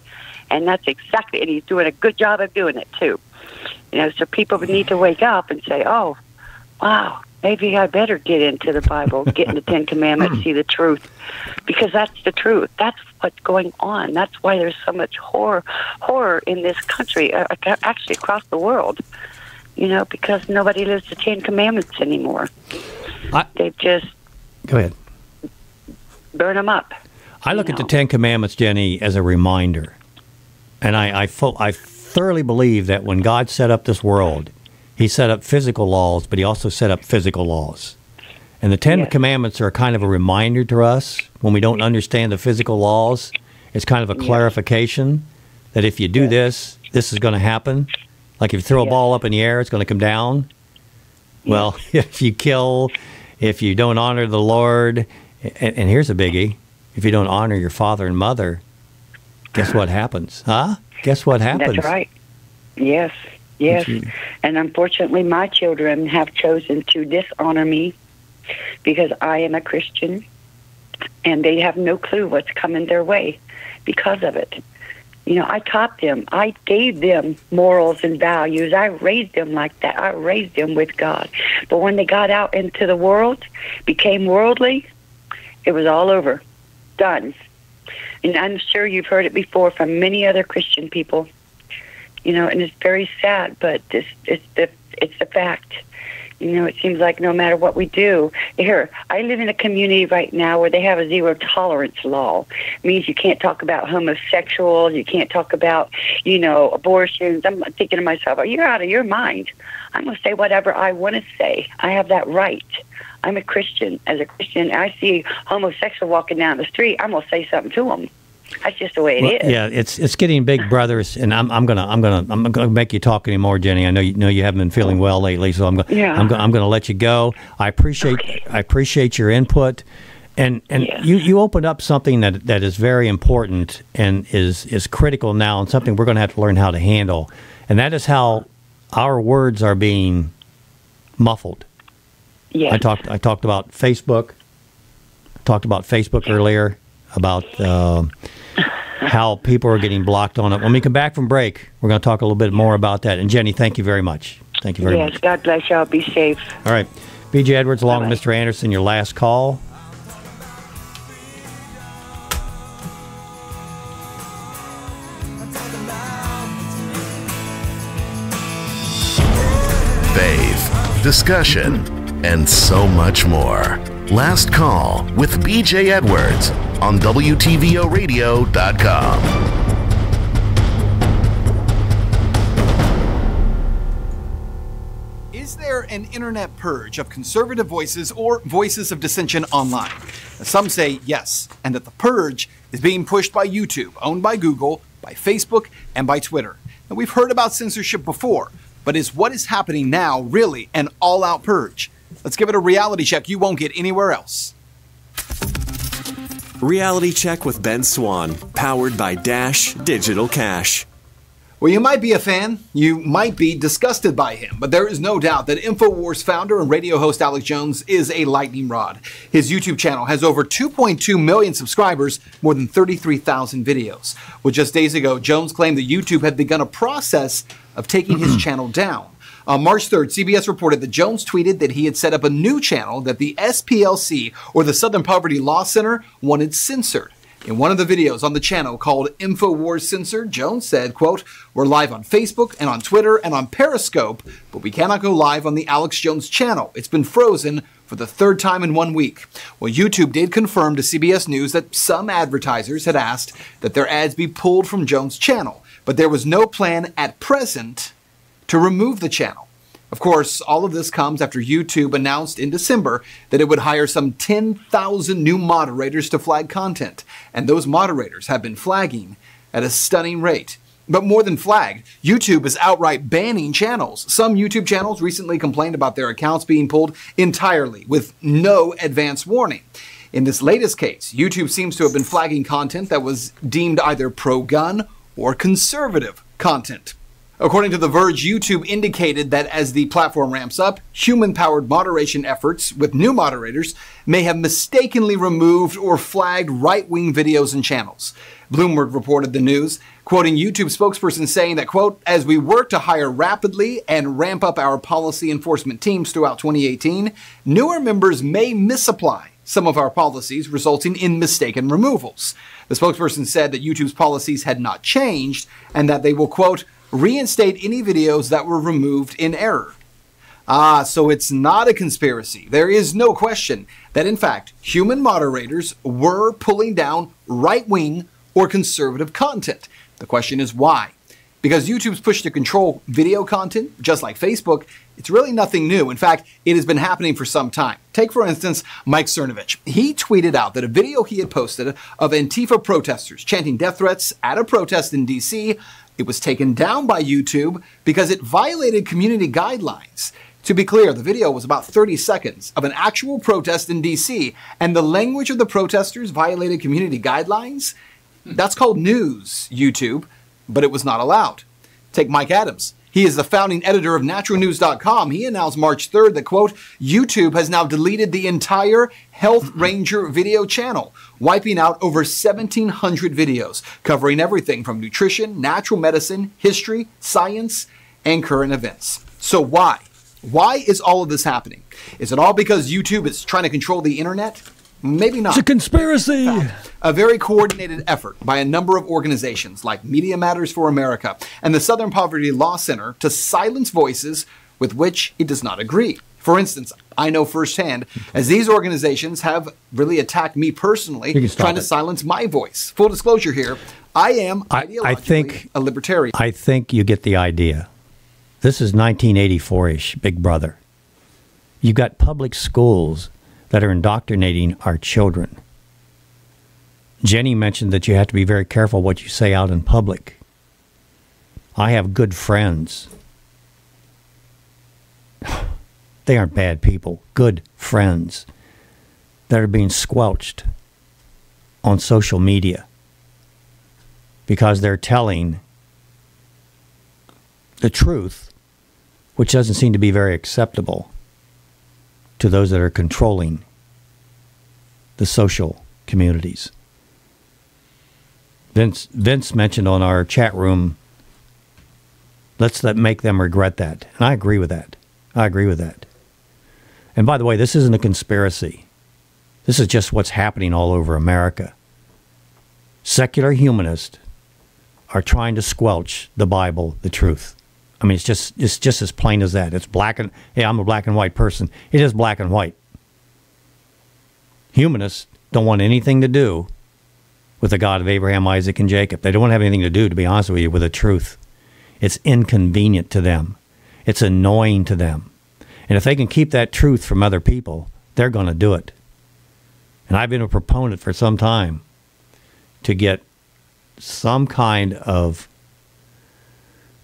And that's exactly, and he's doing a good job of doing it too. You know, so people need to wake up and say, oh, wow, maybe I better get into the Bible, get in the 10 Commandments, see the truth. Because that's the truth. That's what's going on. That's why there's so much horror in this country, actually across the world. You know, because nobody lives the 10 Commandments anymore. They've just... Go ahead. Burn them up. I look at the 10 Commandments, Jenny, as a reminder. And I thoroughly believe that when God set up this world, he set up physical laws, but he also set up physical laws. And the 10 Commandments are kind of a reminder to us when we don't understand the physical laws. It's kind of a clarification that if you do this, this is going to happen. Like if you throw a ball up in the air, it's going to come down. Well, if you kill, if you don't honor the Lord, and here's a biggie, if you don't honor your father and mother, guess what happens? Huh? Guess what happens? That's right. Yes, yes. And unfortunately, my children have chosen to dishonor me because I am a Christian, and they have no clue what's coming their way because of it. You know, I taught them. I gave them morals and values. I raised them like that. I raised them with God. But when they got out into the world, became worldly, it was all over. Done. And I'm sure you've heard it before from many other Christian people. You know, and it's very sad, but it's the fact. You know, it seems like no matter what we do. Here, I live in a community right now where they have a zero tolerance law. It means you can't talk about homosexuals, you can't talk about, you know, abortions. I'm thinking to myself, you're out of your mind. I'm going to say whatever I want to say. I have that right. I'm a Christian. As a Christian, I see homosexual walking down the street, I'm going to say something to them. That's just the way it is. Yeah, it's getting big, brothers, and I'm gonna make you talk anymore, Jenny. I know you haven't been feeling well lately, so I'm gonna let you go. I appreciate your input, and you opened up something that is very important and is critical now, and something we're going to have to learn how to handle, and that is how our words are being muffled. Yes. I talked about Facebook. Talked about Facebook earlier. About how people are getting blocked on it. When we come back from break, we're going to talk a little bit more about that. And Jenny, thank you very much. Thank you very much. Yes, God bless y'all. Be safe. All right. B.J. Edwards along with Mr. Anderson, your last call. Faith, discussion, and so much more. Last Call with B.J. Edwards on WTVOradio.com. Is there an internet purge of conservative voices or voices of dissension online? Some say yes, and that the purge is being pushed by YouTube, owned by Google, by Facebook, and by Twitter. And we've heard about censorship before, but is what is happening now really an all-out purge? Let's give it a reality check you won't get anywhere else. Reality Check with Ben Swan, powered by Dash Digital Cash. Well, you might be a fan, you might be disgusted by him, but there is no doubt that InfoWars founder and radio host Alex Jones is a lightning rod. His YouTube channel has over 2.2 million subscribers, more than 33,000 videos. Well, just days ago, Jones claimed that YouTube had begun a process of taking his channel down. On March 3rd, CBS reported that Jones tweeted that he had set up a new channel that the SPLC, or the Southern Poverty Law Center, wanted censored. In one of the videos on the channel called InfoWars Censored, Jones said, quote, "We're live on Facebook and on Twitter and on Periscope, but we cannot go live on the Alex Jones channel. It's been frozen for the third time in 1 week." Well, YouTube did confirm to CBS News that some advertisers had asked that their ads be pulled from Jones' channel, but there was no plan at present to remove the channel. Of course, all of this comes after YouTube announced in December that it would hire some 10,000 new moderators to flag content, and those moderators have been flagging at a stunning rate. But more than flagged, YouTube is outright banning channels. Some YouTube channels recently complained about their accounts being pulled entirely with no advance warning. In this latest case, YouTube seems to have been flagging content that was deemed either pro-gun or conservative content. According to The Verge, YouTube indicated that as the platform ramps up, human-powered moderation efforts with new moderators may have mistakenly removed or flagged right-wing videos and channels. Bloomberg reported the news, quoting YouTube spokesperson saying that, quote, as we work to hire rapidly and ramp up our policy enforcement teams throughout 2018, newer members may misapply some of our policies, resulting in mistaken removals. The spokesperson said that YouTube's policies had not changed and that they will, quote, reinstate any videos that were removed in error. So it's not a conspiracy. There is no question that, in fact, human moderators were pulling down right-wing or conservative content. The question is why? Because YouTube's push to control video content, just like Facebook, it's really nothing new. In fact, it has been happening for some time. Take, for instance, Mike Cernovich. He tweeted out that a video he had posted of Antifa protesters chanting death threats at a protest in D.C., it was taken down by YouTube because it violated community guidelines. To be clear, the video was about 30 seconds of an actual protest in D.C., and the language of the protesters violated community guidelines. That's called news, YouTube, but it was not allowed. Take Mike Adams. He is the founding editor of naturalnews.com. He announced March 3rd that, quote, YouTube has now deleted the entire Health Ranger video channel, wiping out over 1,700 videos, covering everything from nutrition, natural medicine, history, science, and current events. So why? Why is all of this happening? Is it all because YouTube is trying to control the internet? Maybe not. It's a conspiracy. In fact, a very coordinated effort by a number of organizations like Media Matters for America and the Southern Poverty Law Center to silence voices with which it does not agree. For instance, I know firsthand, as these organizations have really attacked me personally, trying to silence my voice. Full disclosure here, I am ideologically a libertarian. I think you get the idea. This is 1984-ish, Big Brother. You've got public schools that are indoctrinating our children. Jenny mentioned that you have to be very careful what you say out in public. I have good friends. They aren't bad people. Good friends that are being squelched on social media because they're telling the truth, which doesn't seem to be very acceptable to those that are controlling the social communities. Vince mentioned on our chat room, let's make them regret that. And I agree with that. I agree with that. And by the way, this isn't a conspiracy. This is just what's happening all over America. Secular humanists are trying to squelch the Bible, the truth. I mean, it's just as plain as that. It's black and, hey, I'm a black and white person. It is black and white. Humanists don't want anything to do with the God of Abraham, Isaac, and Jacob. They don't want to have anything to do, to be honest with you, with the truth. It's inconvenient to them. It's annoying to them. And if they can keep that truth from other people, they're going to do it. And I've been a proponent for some time to get some kind of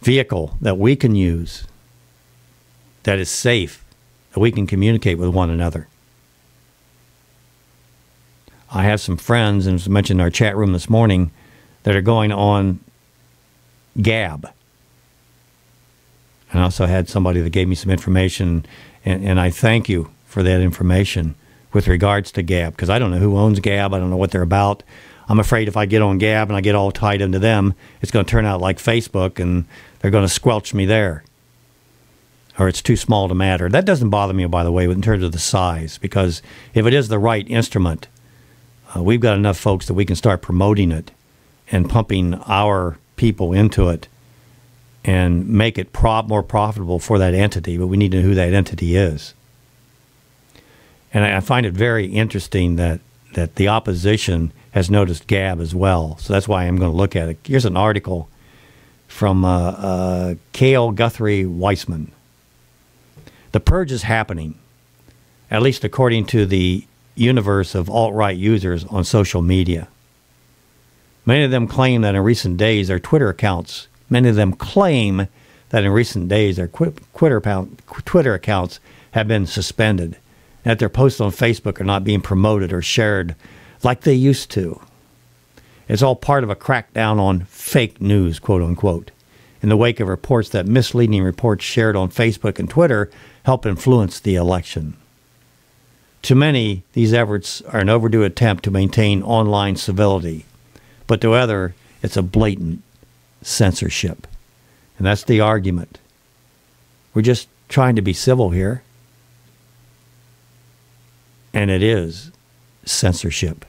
vehicle that we can use that is safe, that we can communicate with one another. I have some friends, and as mentioned in our chat room this morning, that are going on Gab. And I also had somebody that gave me some information, and I thank you for that information with regards to Gab, because I don't know who owns Gab. I don't know what they're about. I'm afraid if I get on Gab and I get all tied into them, it's going to turn out like Facebook, and they're going to squelch me there. Or it's too small to matter. That doesn't bother me, by the way, in terms of the size, because if it is the right instrument, we've got enough folks that we can start promoting it and pumping our people into it and make it more profitable for that entity, but we need to know who that entity is. And I find it very interesting that the opposition has noticed Gab as well. So that's why I'm going to look at it. Here's an article from Cale Guthrie Weissman. The purge is happening, at least according to the universe of alt-right users on social media. Many of them claim that in recent days their Twitter accounts have been suspended, and that their posts on Facebook are not being promoted or shared like they used to. It's all part of a crackdown on fake news, quote unquote, in the wake of reports that misleading reports shared on Facebook and Twitter help influence the election. To many, these efforts are an overdue attempt to maintain online civility, but to others, it's a blatant censorship. And that's the argument. We're just trying to be civil here. And it is censorship.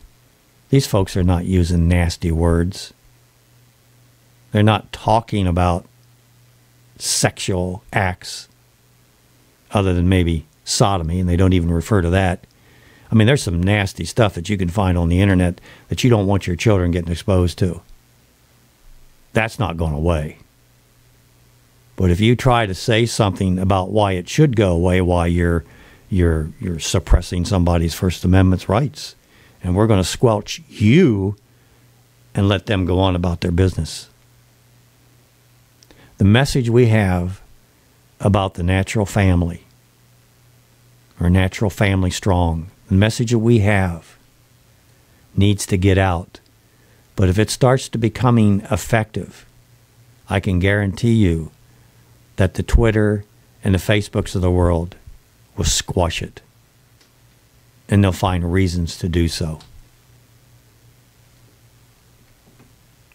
These folks are not using nasty words. They're not talking about sexual acts other than maybe sodomy, and they don't even refer to that. I mean, there's some nasty stuff that you can find on the internet that you don't want your children getting exposed to. That's not going away. But if you try to say something about why it should go away, why you're suppressing somebody's First Amendment rights, and we're going to squelch you and let them go on about their business. The message we have about the natural family, or natural family strong, the message that we have needs to get out. But if it starts to becoming effective, I can guarantee you that the Twitter and the Facebooks of the world will squash it. And they'll find reasons to do so.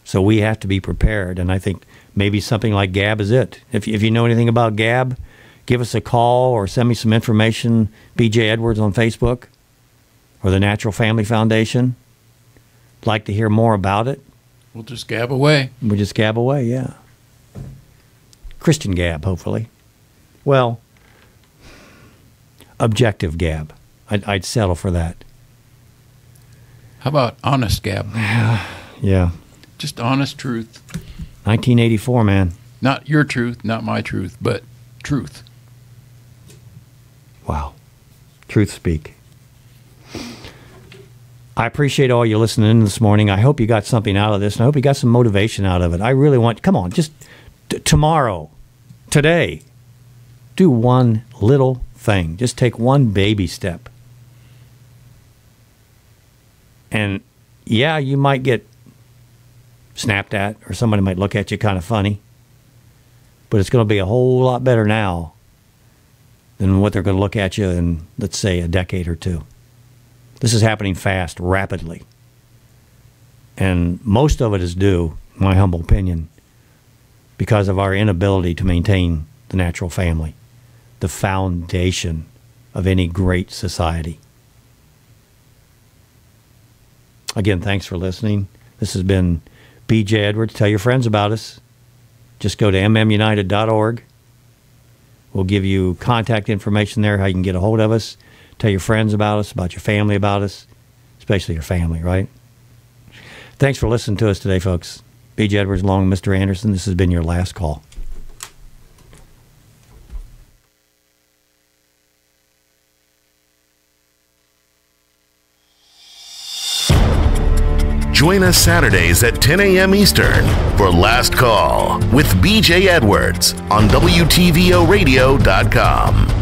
So we have to be prepared, and I think maybe something like Gab is it. If you know anything about Gab, give us a call or send me some information, BJ Edwards on Facebook or the Natural Family Foundation. Like to hear more about it. We'll just gab away. We'll just gab away, yeah. Christian Gab, hopefully. Well, objective Gab. I'd settle for that. How about honest Gab? Yeah. Just honest truth. 1984, man. Not your truth, not my truth, but truth. Wow. Truth speak. I appreciate all you listening in this morning. I hope you got something out of this, and I hope you got some motivation out of it. I really want, come on, just tomorrow, today, do one little thing. Just take one baby step. And yeah, you might get snapped at, or somebody might look at you kind of funny, but it's going to be a whole lot better now than what they're going to look at you in, let's say, a decade or two. This is happening fast, rapidly. And most of it is due, in my humble opinion, because of our inability to maintain the natural family, the foundation of any great society. Again, thanks for listening. This has been BJ Edwards. Tell your friends about us. Just go to mmunited.org. We'll give you contact information there, how you can get a hold of us. Tell your friends about us, about your family about us, especially your family, right? Thanks for listening to us today, folks. BJ Edwards along with Mr. Anderson. This has been your last call. Join us Saturdays at 10 a.m. Eastern for Last Call with BJ Edwards on WTVOradio.com.